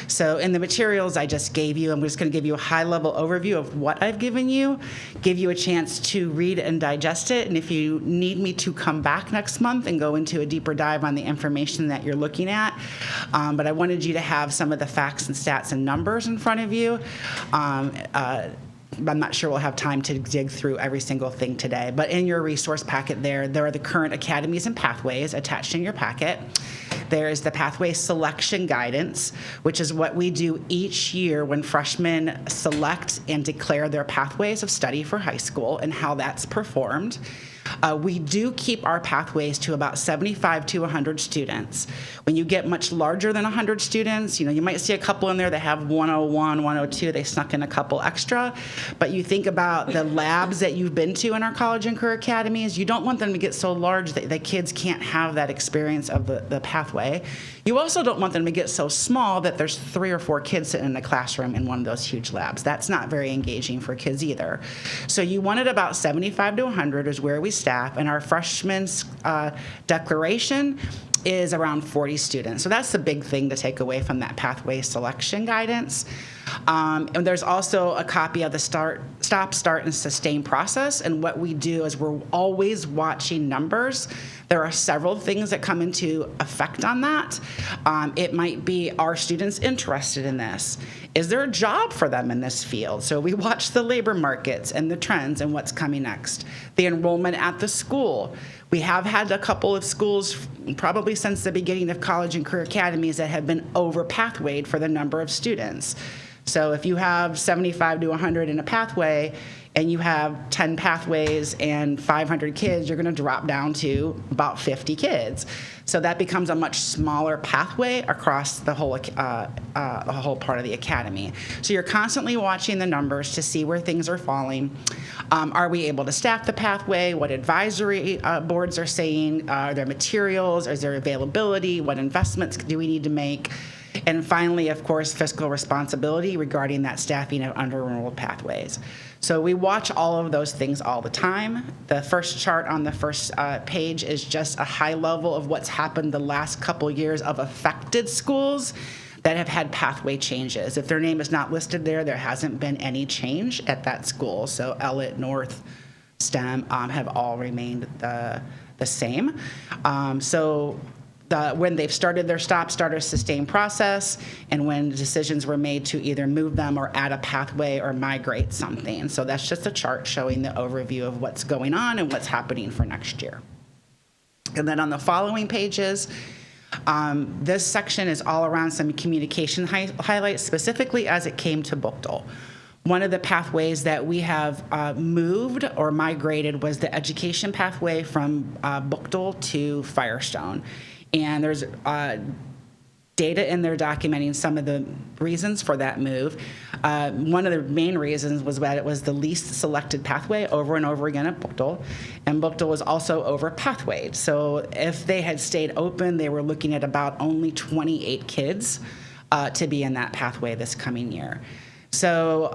So in the materials I just gave you, I'm just going to give you a high-level overview of what I've given you, give you a chance to read and digest it, and if you need me to come back next month and go into a deeper dive on the information that you're looking at. But I wanted you to have some of the facts and stats and numbers in front of you. I'm not sure we'll have time to dig through every single thing today, but in your resource packet there are the current academies and pathways attached in your packet. There is the pathway selection guidance, which is what we do each year when freshmen select and declare their pathways of study for high school and how that's performed. We do keep our pathways to about 75 to 100 students. When you get much larger than 100 students, you might see a couple in there that have 101, 102. They snuck in a couple extra. But you think about the labs that you've been to in our college and career academies, you don't want them to get so large that the kids can't have that experience of the pathway. You also don't want them to get so small that there's 3 or 4 kids sitting in a classroom in one of those huge labs. That's not very engaging for kids either. So you wanted about 75 to 100 is where we staff, and our freshman's declaration is around 40 students. So that's the big thing to take away from that pathway selection guidance. And there's also a copy of the stop, start, and sustain process. And what we do is we're always watching numbers. There are several things that come into effect on that. It might be, are students interested in this? Is there a job for them in this field? So we watch the labor markets and the trends and what's coming next. The enrollment at the school. We have had a couple of schools, probably since the beginning of college and career academies, that have been over pathwayed for the number of students. So if you have 75 to 100 in a pathway and you have 10 pathways and 500 kids, you're going to drop down to about 50 kids. So that becomes a much smaller pathway across the whole part of the academy. So you're constantly watching the numbers to see where things are falling. Are we able to staff the pathway? What advisory boards are saying? Are there materials? Is there availability? What investments do we need to make? And finally, of course, fiscal responsibility regarding that staffing of under-enrolled pathways. So we watch all of those things all the time. The first chart on the first page is just a high level of what's happened the last couple years of affected schools that have had pathway changes. If their name is not listed there, there hasn't been any change at that school. So Ellett, North, STEM have all remained the same. When they've started their stop, start, or sustain process, and when decisions were made to either move them or add a pathway or migrate something. So that's just a chart showing the overview of what's going on and what's happening for next year. And then on the following pages, this section is all around some communication highlights, specifically as it came to Buchtel. One of the pathways that we have moved or migrated was the education pathway from Buchtel to Firestone. And there's data in there documenting some of the reasons for that move. One of the main reasons was that it was the least selected pathway over and over again at Buchtel, and Buchtel was also over pathwayed. So if they had stayed open, they were looking at about only 28 kids to be in that pathway this coming year. So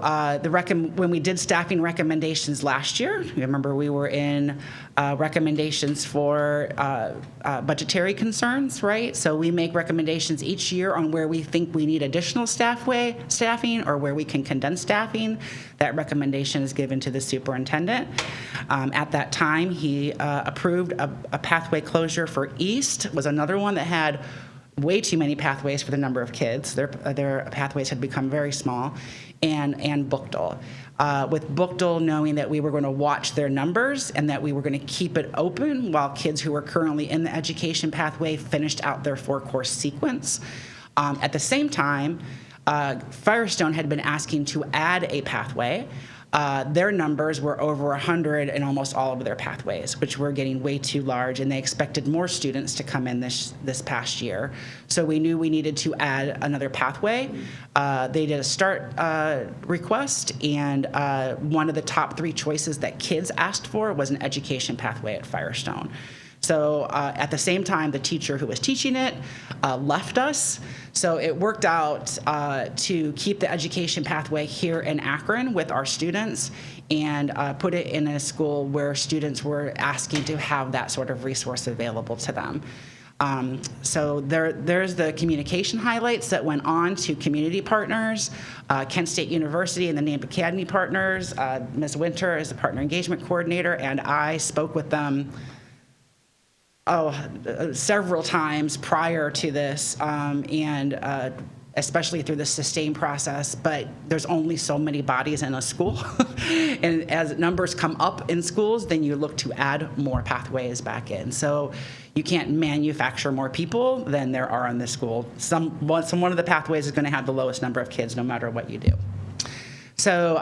when we did staffing recommendations last year, remember we were in recommendations for budgetary concerns, right? So we make recommendations each year on where we think we need additional staffing or where we can condense staffing. That recommendation is given to the superintendent. At that time, he approved a pathway closure for East, was another one that had way too many pathways for the number of kids. Their pathways had become very small, and Buchtel. With Buchtel knowing that we were going to watch their numbers and that we were going to keep it open while kids who were currently in the education pathway finished out their 4-course sequence. At the same time, Firestone had been asking to add a pathway. Their numbers were over 100 in almost all of their pathways, which were getting way too large, and they expected more students to come in this past year. So we knew we needed to add another pathway. They did a start request, and one of the top 3 choices that kids asked for was an education pathway at Firestone. So at the same time, the teacher who was teaching it left us. So it worked out to keep the education pathway here in Akron with our students and put it in a school where students were asking to have that sort of resource available to them. So there's the communication highlights that went on to community partners, Kent State University and the named academy partners. Ms. Winter is the partner engagement coordinator, and I spoke with them several times prior to this, and especially through the sustain process, but there's only so many bodies in a school. And as numbers come up in schools, then you look to add more pathways back in. So you can't manufacture more people than there are in this school. One of the pathways is going to have the lowest number of kids no matter what you do. So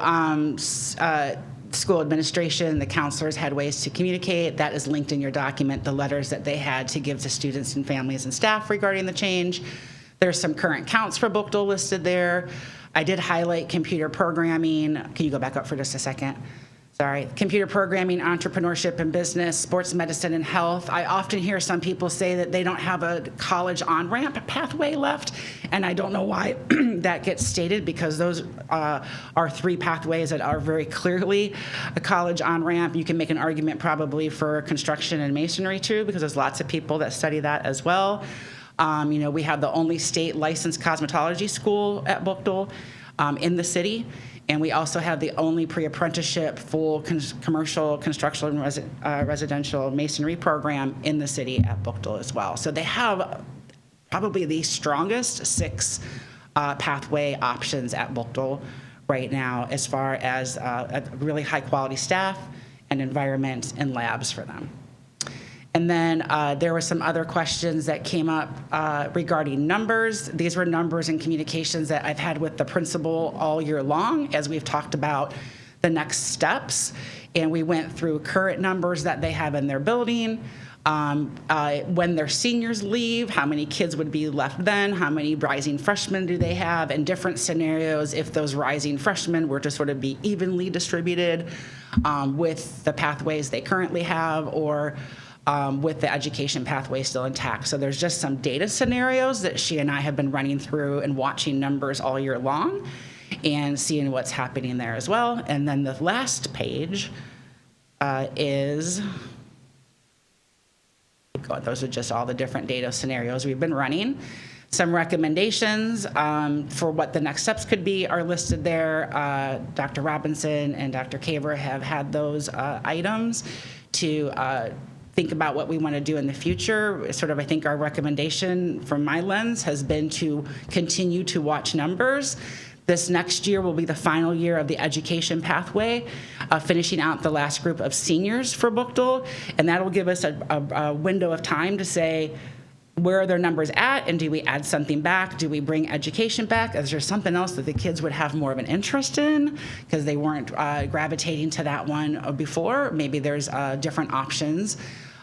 school administration, the counselors had ways to communicate. That is linked in your document, the letters that they had to give to students and families and staff regarding the change. There's some current counts for Bookdale listed there. I did highlight computer programming. Can you go back up for just a second? Sorry. Computer programming, entrepreneurship and business, sports medicine and health. I often hear some people say that they don't have a college on-ramp pathway left, and I don't know why that gets stated, because those are 3 pathways that are very clearly a college on-ramp. You can make an argument probably for construction and masonry too, because there's lots of people that study that as well. We have the only state licensed cosmetology school at Bookdale in the city. And we also have the only pre-apprenticeship full commercial construction and residential masonry program in the city at Bookdale as well. So they have probably the strongest 6 pathway options at Bookdale right now, as far as a really high quality staff and environment and labs for them. And then there were some other questions that came up regarding numbers. These were numbers and communications that I've had with the principal all year long as we've talked about the next steps. And we went through current numbers that they have in their building, when their seniors leave, how many kids would be left then, how many rising freshmen do they have, and different scenarios if those rising freshmen were to sort of be evenly distributed with the pathways they currently have, or with the education pathway still intact. So there's just some data scenarios that she and I have been running through and watching numbers all year long and seeing what's happening there as well. And then the last page is, those are just all the different data scenarios we've been running. Some recommendations for what the next steps could be are listed there. Dr. Robinson and Dr. Caver have had those items to think about what we want to do in the future. Sort of, I think our recommendation from my lens has been to continue to watch numbers. This next year will be the final year of the education pathway, finishing out the last group of seniors for Bookdale, and that will give us a window of time to say, where are their numbers at, and do we add something back? Do we bring education back? Is there something else that the kids would have more of an interest in because they weren't gravitating to that one before? Maybe there's different options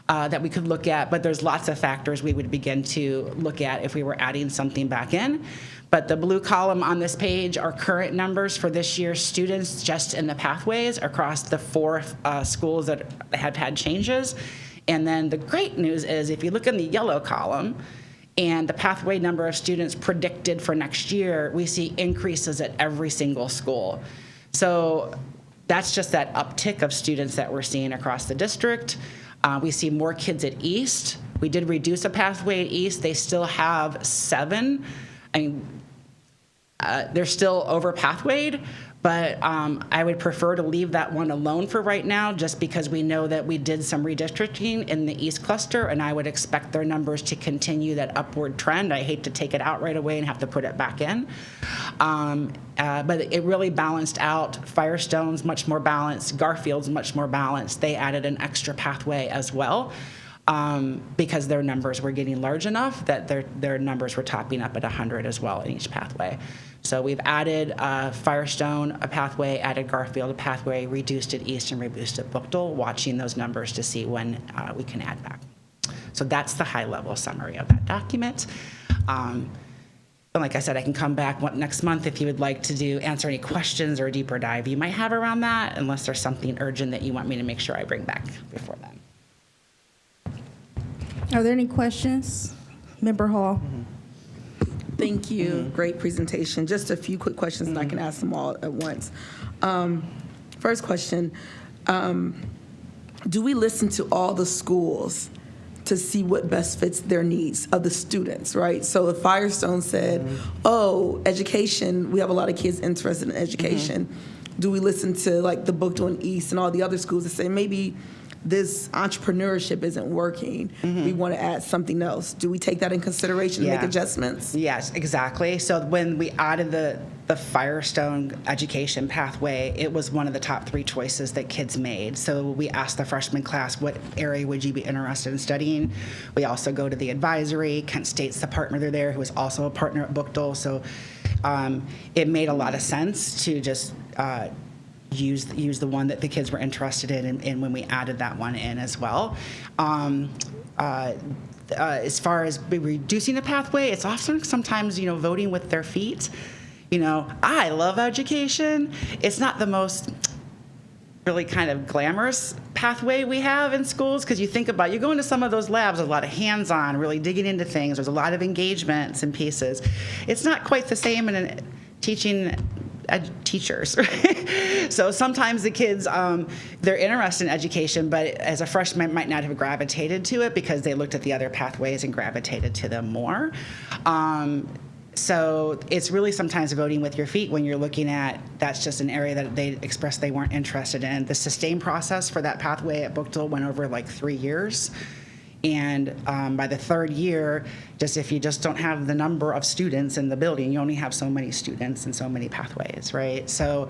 that we could look at, but there's lots of factors we would begin to look at if we were adding something back in. But the blue column on this page are current numbers for this year's students just in the pathways across the 4 schools that have had changes. And then the great news is if you look in the yellow column and the pathway number of students predicted for next year, we see increases at every single school. So that's just that uptick of students that we're seeing across the district. We see more kids at East. We did reduce a pathway at East. They still have 7. I mean, they're still over pathwayed, but I would prefer to leave that one alone for right now, just because we know that we did some redistricting in the East cluster, and I would expect their numbers to continue that upward trend. I hate to take it out right away and have to put it back in. But it really balanced out. Firestone's much more balanced. Garfield's much more balanced. They added an extra pathway as well, because their numbers were getting large enough that their numbers were topping up at 100 as well in each pathway. So we've added Firestone a pathway, added Garfield a pathway, reduced at East and reduced at Bookdale, watching those numbers to see when we can add back. So that's the high-level summary of that document. But like I said, I can come back next month if you would like to answer any questions or a deeper dive you might have around that, unless there's something urgent that you want me to make sure I bring back before then. Are there any questions? Member Hall. Thank you. Great presentation. Just a few quick questions, and I can ask them all at once. First question, do we listen to all the schools to see what best fits their needs of the students, right? So if Firestone said, oh, education, we have a lot of kids interested in education, do we listen to like the Bookdale and East and all the other schools that say maybe this entrepreneurship isn't working, we want to add something else? Do we take that in consideration and make adjustments? Yes, exactly. So when we added the Firestone education pathway, it was one of the top 3 choices that kids made. So we asked the freshman class, what area would you be interested in studying? We also go to the advisory. Kent State's the partner there, who is also a partner at Bookdale. So it made a lot of sense to just use the one that the kids were interested in, and when we added that one in as well. As far as reducing the pathway, it's often sometimes, voting with their feet. I love education. It's not the most really kind of glamorous pathway we have in schools, because you think about, you go into some of those labs, there's a lot of hands-on, really digging into things. There's a lot of engagements and pieces. It's not quite the same in teaching teachers. So sometimes the kids, they're interested in education, but as a freshman might not have gravitated to it because they looked at the other pathways and gravitated to them more. So it's really sometimes voting with your feet when you're looking at, that's just an area that they expressed they weren't interested in. The sustain process for that pathway at Bookdale went over like 3 years. And by the 3rd year, if you just don't have the number of students in the building, you only have so many students and so many pathways, right? So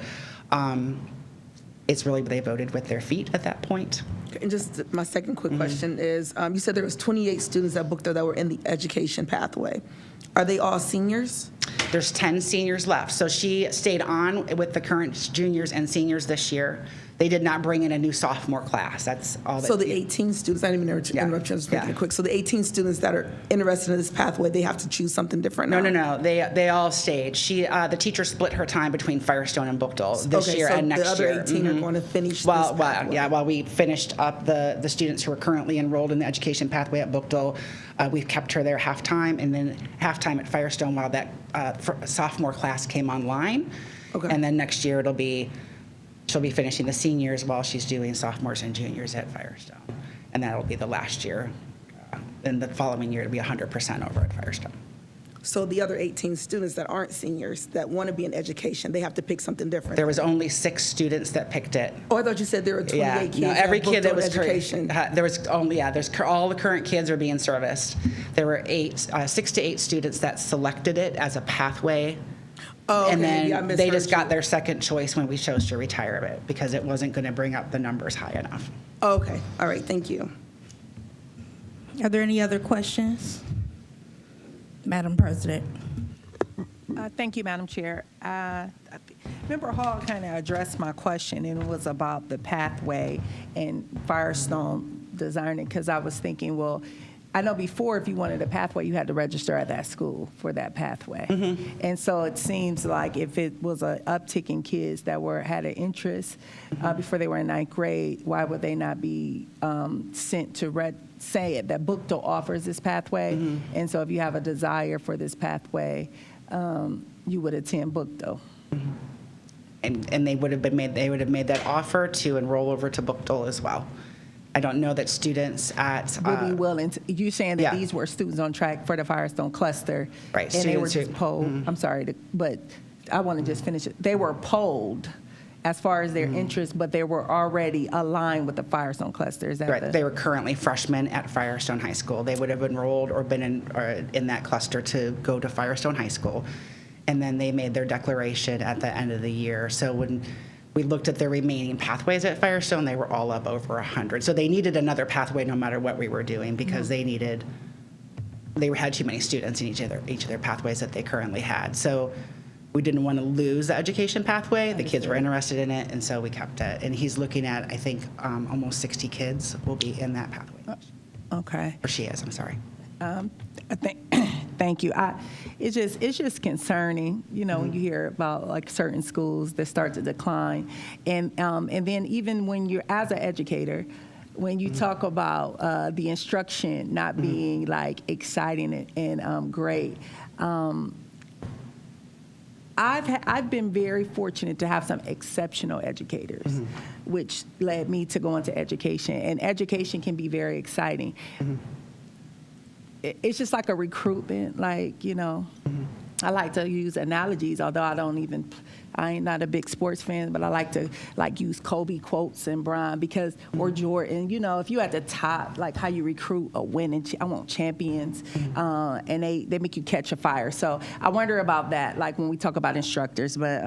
it's really, they voted with their feet at that point. And just my second quick question is, you said there was 28 students at Bookdale that were in the education pathway. Are they all seniors? There's 10 seniors left. So she stayed on with the current juniors and seniors this year. They did not bring in a new sophomore class. That's all. So the 18 students, I didn't even interrupt you, I was making it quick. So the 18 students that are interested in this pathway, they have to choose something different now? No. They all stayed. The teacher split her time between Firestone and Bookdale this year and next year. The other 18 are going to finish this pathway. While we finished up the students who are currently enrolled in the education pathway at Bookdale, we've kept her there half-time, and then half-time at Firestone while that sophomore class came online. Okay. And then next year she'll be finishing the seniors while she's doing sophomores and juniors at Firestone. And that'll be the last year. And the following year, it'll be 100% over at Firestone. So the other 18 students that aren't seniors that want to be in education, they have to pick something different? There was only 6 students that picked it. Oh, I thought you said there were 28 kids. No, every kid that was education. There was only, all the current kids are being serviced. There were 6 to 8 students that selected it as a pathway. Oh, okay. And then they just got their second choice when we chose to retire it because it wasn't going to bring up the numbers high enough. Okay. All right. Thank you. Are there any other questions? Madam President. Thank you, Madam Chair. Member Hall kind of addressed my question, and it was about the pathway and Firestone designing, because I was thinking, well, I know before if you wanted a pathway, you had to register at that school for that pathway. Mm-hmm. And so it seems like if it was an uptick in kids that had an interest before they were in 9th grade, why would they not be sent to say it, that Bookdale offers this pathway? Mm-hmm. And so if you have a desire for this pathway, you would attend Bookdale. Mm-hmm. And they would have made that offer to enroll over to Bookdale as well. I don't know that students at would be willing to, you saying that these were students on track for the Firestone cluster, right? And they were just polled. Mm-hmm. I'm sorry, but I want to just finish it. They were polled as far as their interest, but they were already aligned with the Firestone cluster. Is that right? They were currently freshmen at Firestone High School. They would have enrolled or been in that cluster to go to Firestone High School, and then they made their declaration at the end of the year. So when we looked at their remaining pathways at Firestone, they were all up over 100. So they needed another pathway no matter what we were doing because they had too many students in each of their pathways that they currently had. So we didn't want to lose the education pathway. The kids were interested in it, and so we kept it. And he's looking at, I think, almost 60 kids will be in that pathway. Okay. Or she is, I'm sorry. Thank you. It's just concerning, when you hear about like certain schools that start to decline, and then even when you're as an educator, when you talk about the instruction not being like exciting and great. I've been very fortunate to have some exceptional educators, which led me to go into education, and education can be very exciting. It's just like a recruitment, I like to use analogies, although I ain't not a big sports fan, but I like to use Kobe quotes and Bron or Jordan, if you at the top, like how you recruit a winning, I want champions, and they make you catch a fire. So I wonder about that, like when we talk about instructors, but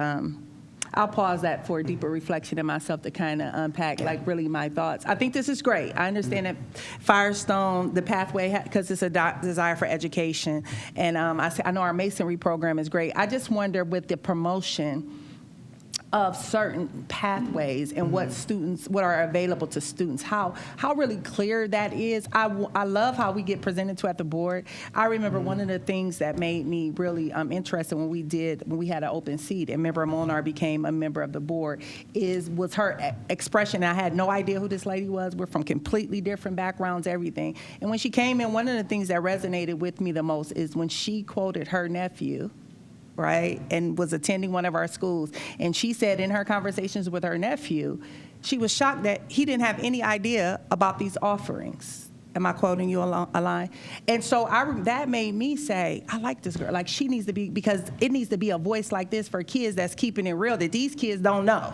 I'll pause that for a deeper reflection in myself to kind of unpack, really my thoughts. I think this is great. I understand that Firestone, the pathway, because it's a desire for education. And I know our masonry program is great. I just wonder with the promotion of certain pathways and what are available to students, how really clear that is. I love how we get presented to at the board. I remember one of the things that made me really interested when we had an open seat and Member Molnar became a member of the board was her expression. I had no idea who this lady was. We're from completely different backgrounds, everything. And when she came in, one of the things that resonated with me the most is when she quoted her nephew, right, and was attending one of our schools. And she said in her conversations with her nephew, she was shocked that he didn't have any idea about these offerings. Am I quoting you a line? And so that made me say, I like this girl. Like, she needs to be, because it needs to be a voice like this for kids that's keeping it real, that these kids don't know.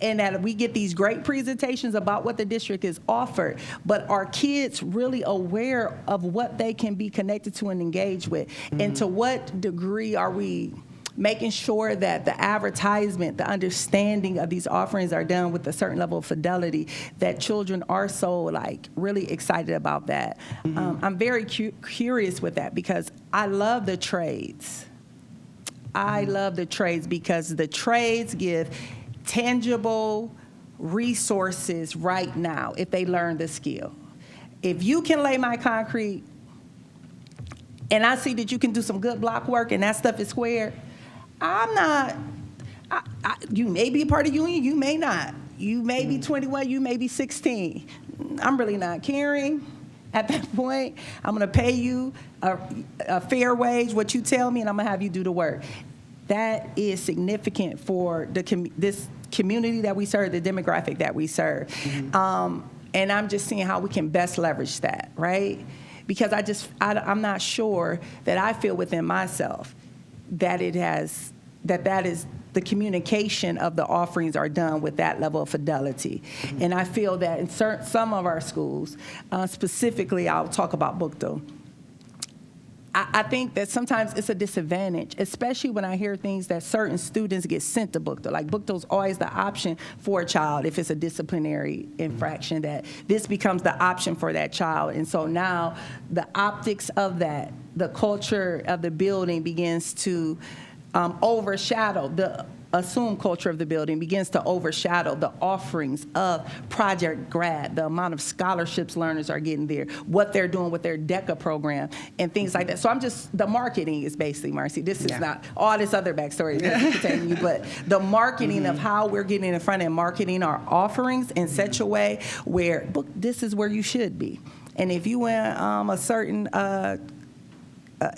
And that we get these great presentations about what the district is offered, but are kids really aware of what they can be connected to and engaged with? And to what degree are we making sure that the advertisement, the understanding of these offerings are done with a certain level of fidelity, that children are so really excited about that? I'm very curious with that because I love the trades. I love the trades because the trades give tangible resources right now if they learn the skill. If you can lay my concrete and I see that you can do some good block work and that stuff is square, you may be a part of union, you may not. You may be 21, you may be 16. I'm really not caring. At that point, I'm gonna pay you a fair wage, what you tell me, and I'm gonna have you do the work. That is significant for this community that we serve, the demographic that we serve. And I'm just seeing how we can best leverage that, right? Because I'm not sure that I feel within myself that that is the communication of the offerings are done with that level of fidelity. And I feel that in some of our schools, specifically, I'll talk about Bookto. I think that sometimes it's a disadvantage, especially when I hear things that certain students get sent to Bookto. Like, Bookto's always the option for a child if it's a disciplinary infraction, that this becomes the option for that child. And so now the optics of that, the culture of the building begins to overshadow the assumed culture of the building, begins to overshadow the offerings of Project Grad, the amount of scholarships learners are getting there, what they're doing with their DECA program, and things like that. So the marketing is basically, Marcy, this is not all this other backstory that's containing you, but the marketing of how we're getting in front and marketing our offerings in such a way where, this is where you should be. And if you in a certain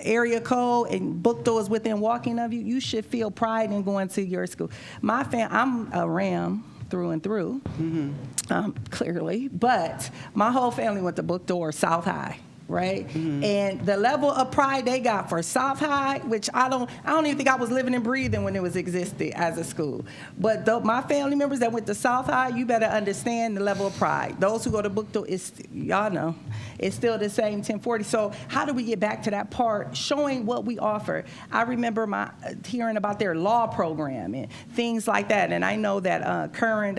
area code and Bookto is within walking of you, you should feel pride in going to your school. I'm a Ram through and through, clearly, but my whole family went to Bookto or South High, right? And the level of pride they got for South High, which I don't even think I was living and breathing when it was existed as a school. But my family members that went to South High, you better understand the level of pride. Those who go to Bookto, y'all know, it's still the same 1040. So how do we get back to that part, showing what we offer? I remember hearing about their law program and things like that. And I know that current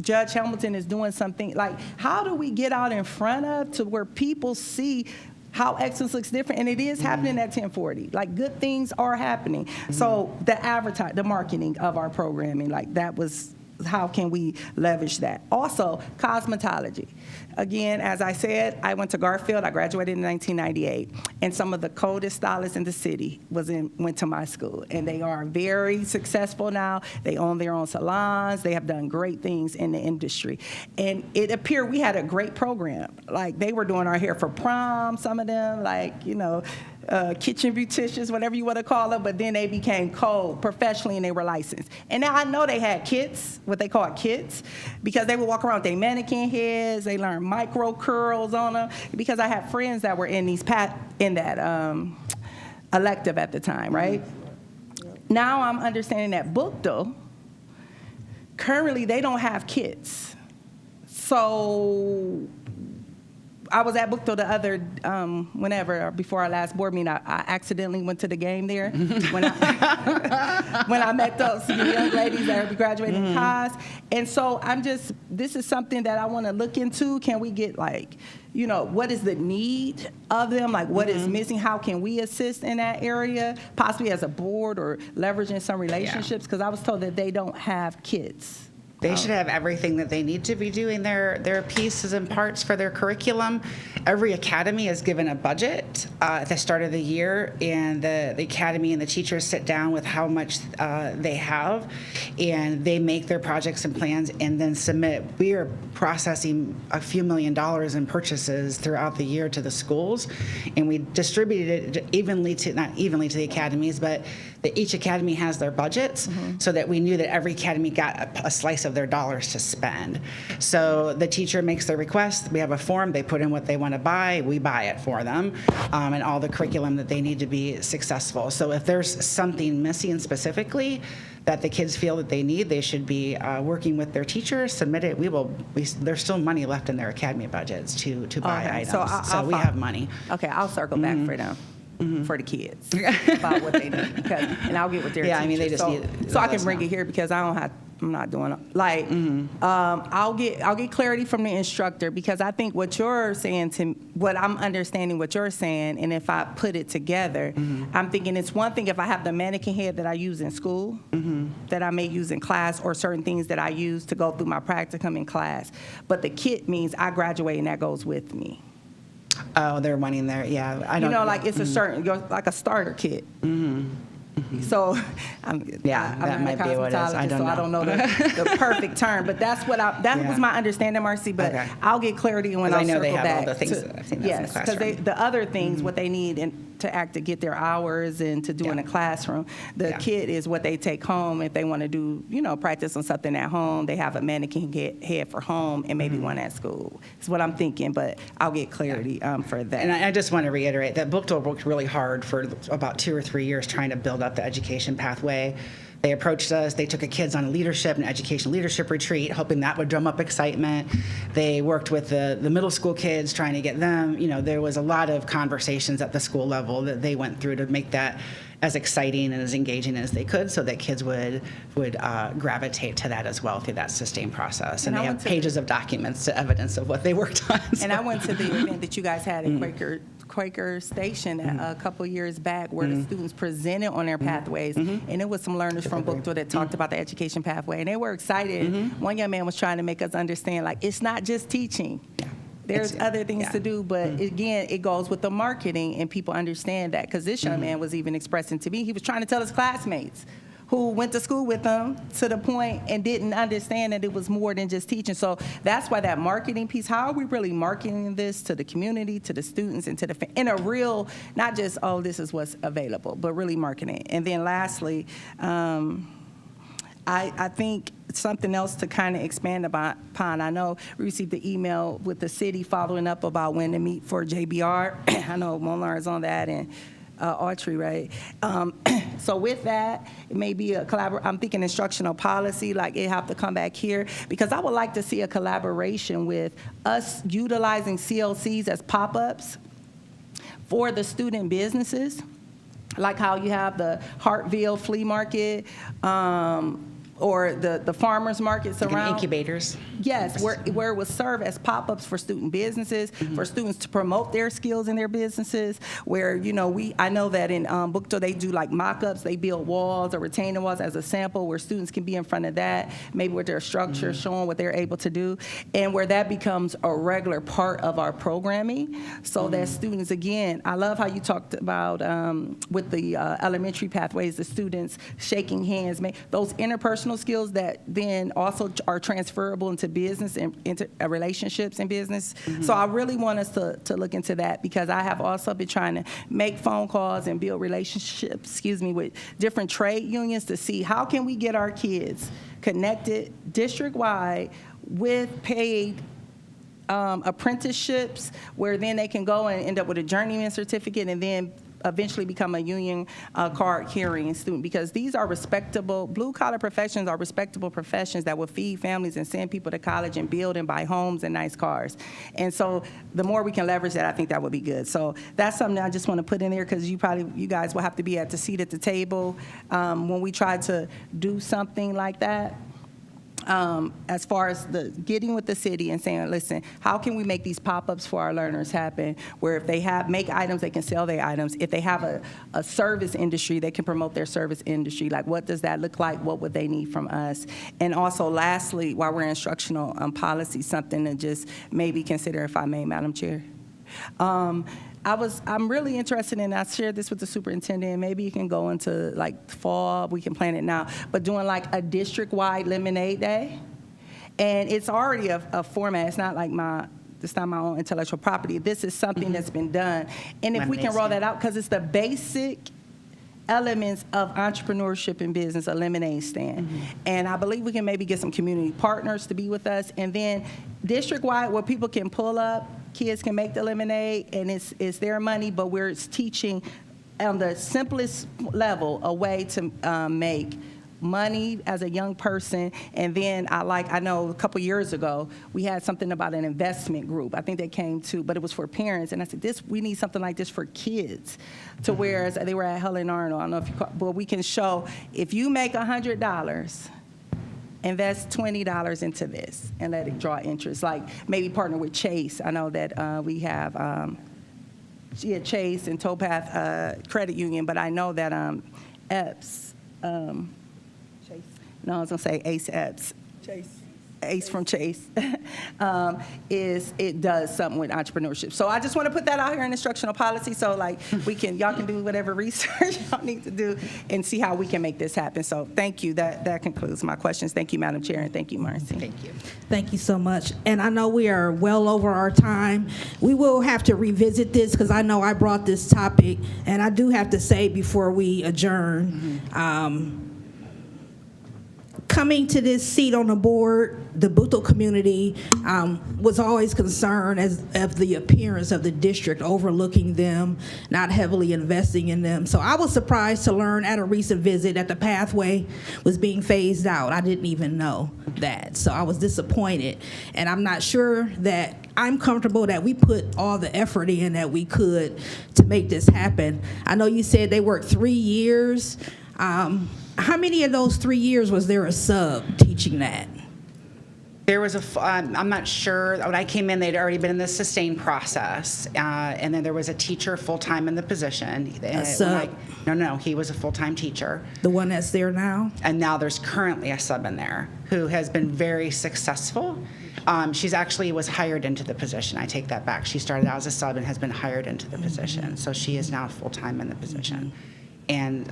Judge Hamilton is doing something. Like, how do we get out in front of to where people see how excellence looks different? And it is happening at 1040. Like, good things are happening. So the marketing of our programming, that was, how can we leverage that? Also, cosmetology. Again, as I said, I went to Garfield. I graduated in 1998. And some of the coldest stylists in the city went to my school. And they are very successful now. They own their own salons. They have done great things in the industry. And it appeared we had a great program. Like, they were doing our hair for prom, some of them, kitchen beauticians, whatever you want to call them, but then they became code professionally and they were licensed. And now I know they had kits, what they call kits, because they would walk around with their mannequin heads, they learned micro curls on them, because I had friends that were in that elective at the time, right? Now I'm understanding that Bookto, currently they don't have kits. So I was at Bookto the other, before our last board meeting, I accidentally went to the game there when I met those young ladies that are graduating in class. And so this is something that I want to look into. Can we get what is the need of them? Like what is missing? How can we assist in that area? Possibly as a board or leveraging some relationships, because I was told that they don't have kits. They should have everything that they need to be doing their pieces and parts for their curriculum. Every academy is given a budget at the start of the year, and the academy and the teachers sit down with how much they have, and they make their projects and plans and then submit. We are processing a few $1 million in purchases throughout the year to the schools, and we distributed it not evenly to the academies, but that each academy has their budgets, so that we knew that every academy got a slice of their dollars to spend. So the teacher makes their request, we have a form, they put in what they want to buy, we buy it for them, and all the curriculum that they need to be successful. So if there's something missing specifically that the kids feel that they need, they should be working with their teachers, submit it. There's still money left in their academy budgets to buy items. So we have money. Okay, I'll circle back for them. For the kids about what they need, and I'll get with their teachers. I mean, they just need. So I can bring it here because I'm not doing it. I'll get clarity from the instructor, because I think what you're saying what I'm understanding what you're saying, and if I put it together, I'm thinking it's one thing if I have the mannequin head that I use in school, that I may use in class, or certain things that I use to go through my practicum in class, but the kit means I graduate and that goes with me. Oh, they're wanting their, I don't know. Like it's a certain, like a starter kit. So, that might be what it is. I don't know. I don't know the perfect term, but that's what that was my understanding, Marcy. But I'll get clarity when I know they have all the things. Yes, because the other things, what they need to get their hours and to do in a classroom. The kit is what they take home if they want to do, practice on something at home. They have a mannequin head for home and maybe one at school. It's what I'm thinking, but I'll get clarity for that. And I just want to reiterate that Bookto worked really hard for about 2 or 3 years trying to build up the education pathway. They approached us. They took kids on an education leadership retreat, hoping that would drum up excitement. They worked with the middle school kids, trying to get them. There was a lot of conversations at the school level that they went through to make that as exciting and as engaging as they could, so that kids would gravitate to that as well through that sustained process. And they have pages of documents to evidence of what they worked on. And I went to the event that you guys had at Quaker Station a couple years back, where the students presented on their pathways, and it was some learners from Bookto that talked about the education pathway, and they were excited. One young man was trying to make us understand, like, it's not just teaching. There's other things to do, but again, it goes with the marketing, and people understand that, because this young man was even expressing to me, he was trying to tell his classmates who went to school with them to the point and didn't understand that it was more than just teaching. So that's why that marketing piece, how are we really marketing this to the community, to the students, and to the in a real, not just, oh, this is what's available, but really marketing. And then lastly, I think something else to kind of expand upon. I know we received the email with the city following up about when to meet for JBR. I know Molar is on that, and Autry, right? So with that, it may be a I'm thinking instructional policy, like it have to come back here, because I would like to see a collaboration with us utilizing CLCs as pop-ups for the student businesses, like how you have the Hartville Flea Market, or the farmers markets around. Incubators. Yes, where it would serve as pop-ups for student businesses, for students to promote their skills in their businesses, where, I know that in Bookto they do like mock-ups, they build walls or retaining walls as a sample where students can be in front of that, maybe with their structure showing what they're able to do, and where that becomes a regular part of our programming, so that students, again, I love how you talked about with the elementary pathways, the students shaking hands, those interpersonal skills that then also are transferable into business and into relationships in business. So I really want us to look into that, because I have also been trying to make phone calls and build relationships, with different trade unions to see how can we get our kids connected district-wide with paid apprenticeships, where then they can go and end up with a journeyman certificate, and then eventually become a union card carrying student, because these are respectable, blue-collar professions are respectable professions that will feed families and send people to college and build and buy homes and nice cars. And so the more we can leverage that, I think that would be good. So that's something I just want to put in there, because you guys will have to be at the seat at the table when we try to do something like that. As far as the getting with the city and saying, listen, how can we make these pop-ups for our learners happen, where if they make items, they can sell their items. If they have a service industry, they can promote their service industry. Like, what does that look like? What would they need from us? And also, lastly, while we're in instructional policy, something to just maybe consider, if I may, Madam Chair. I'm really interested in, I shared this with the superintendent, maybe you can go into like fall, we can plan it now, but doing like a district-wide lemonade day. And it's already a format. It's not like it's not my own intellectual property. This is something that's been done. And if we can roll that out, because it's the basic elements of entrepreneurship and business, a lemonade stand. And I believe we can maybe get some community partners to be with us. And then district-wide, where people can pull up, kids can make the lemonade, and it's their money, but we're teaching on the simplest level a way to make money as a young person. And then I know a couple years ago, we had something about an investment group. I think they came to, but it was for parents. And I said, we need something like this for kids, to where they were at Helen Arnold. I don't know if you call, but we can show, if you make $100, invest $20 into this and let it draw interest. Like maybe partner with Chase. I know that we have Chase and Towpath Credit Union, but I know that Epps, Chase. No, I was gonna say Ace Epps. Chase. Ace from Chase, it does something with entrepreneurship. So I just want to put that out here in instructional policy, so like y'all can do whatever research y'all need to do and see how we can make this happen. So thank you. That concludes my questions. Thank you, Madam Chair, and thank you, Marcy. Thank you. Thank you so much. And I know we are well over our time. We will have to revisit this, because I know I brought this topic, and I do have to say before we adjourn, coming to this seat on the board, the Boothel community was always concerned of the appearance of the district, overlooking them, not heavily investing in them. So I was surprised to learn at a recent visit that the pathway was being phased out. I didn't even know that. So I was disappointed. And I'm not sure that I'm comfortable that we put all the effort in that we could to make this happen. I know you said they worked 3 years. How many of those 3 years was there a sub teaching that? There was I'm not sure. When I came in, they'd already been in the sustained process. And then there was a teacher full-time in the position. A sub? No, he was a full-time teacher. The one that's there now? And now there's currently a sub in there who has been very successful. She's actually was hired into the position. I take that back. She started out as a sub and has been hired into the position. So she is now full-time in the position. And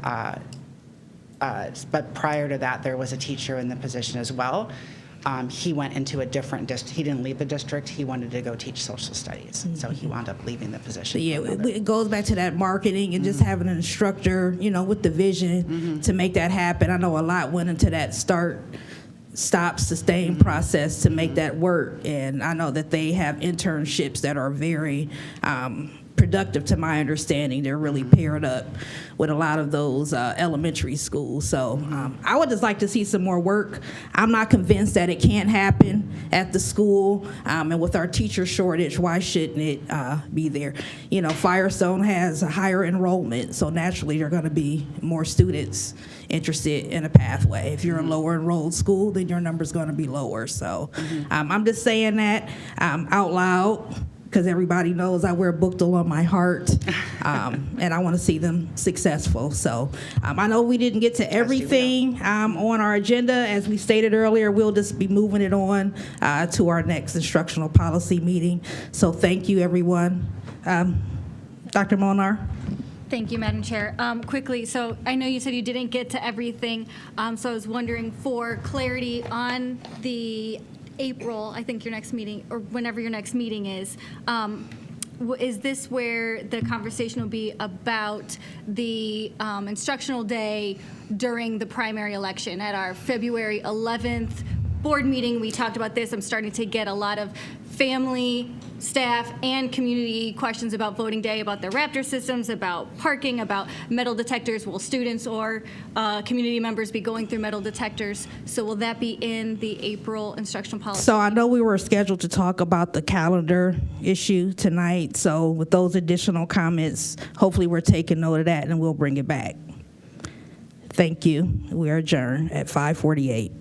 but prior to that, there was a teacher in the position as well. He went into a different district. He didn't leave the district. He wanted to go teach social studies. So he wound up leaving the position. Yeah, it goes back to that marketing and just having an instructor, with the vision to make that happen. I know a lot went into that stop, sustain process to make that work. And I know that they have internships that are very productive, to my understanding. They're really paired up with a lot of those elementary schools. So I would just like to see some more work. I'm not convinced that it can't happen at the school. And with our teacher shortage, why shouldn't it be there? Firestone has a higher enrollment, so naturally there are going to be more students interested in a pathway. If you're a lower enrolled school, then your number's going to be lower. So I'm just saying that out loud, because everybody knows I wear Bookdale on my heart, and I want to see them successful. So I know we didn't get to everything on our agenda. As we stated earlier, we'll just be moving it on to our next instructional policy meeting. So thank you, everyone. Dr. Molnar? Thank you, Madam Chair. Quickly, so I know you said you didn't get to everything, so I was wondering for clarity on the April, I think your next meeting, or whenever your next meeting is this where the conversation will be about the instructional day during the primary election at our February 11th board meeting, we talked about this. I'm starting to get a lot of family, staff, and community questions about voting day, about the Raptor systems, about parking, about metal detectors. Will students or community members be going through metal detectors? So will that be in the April instructional policy? So I know we were scheduled to talk about the calendar issue tonight. So with those additional comments, hopefully we're taking note of that and we'll bring it back. Thank you. We are adjourned at 5:48.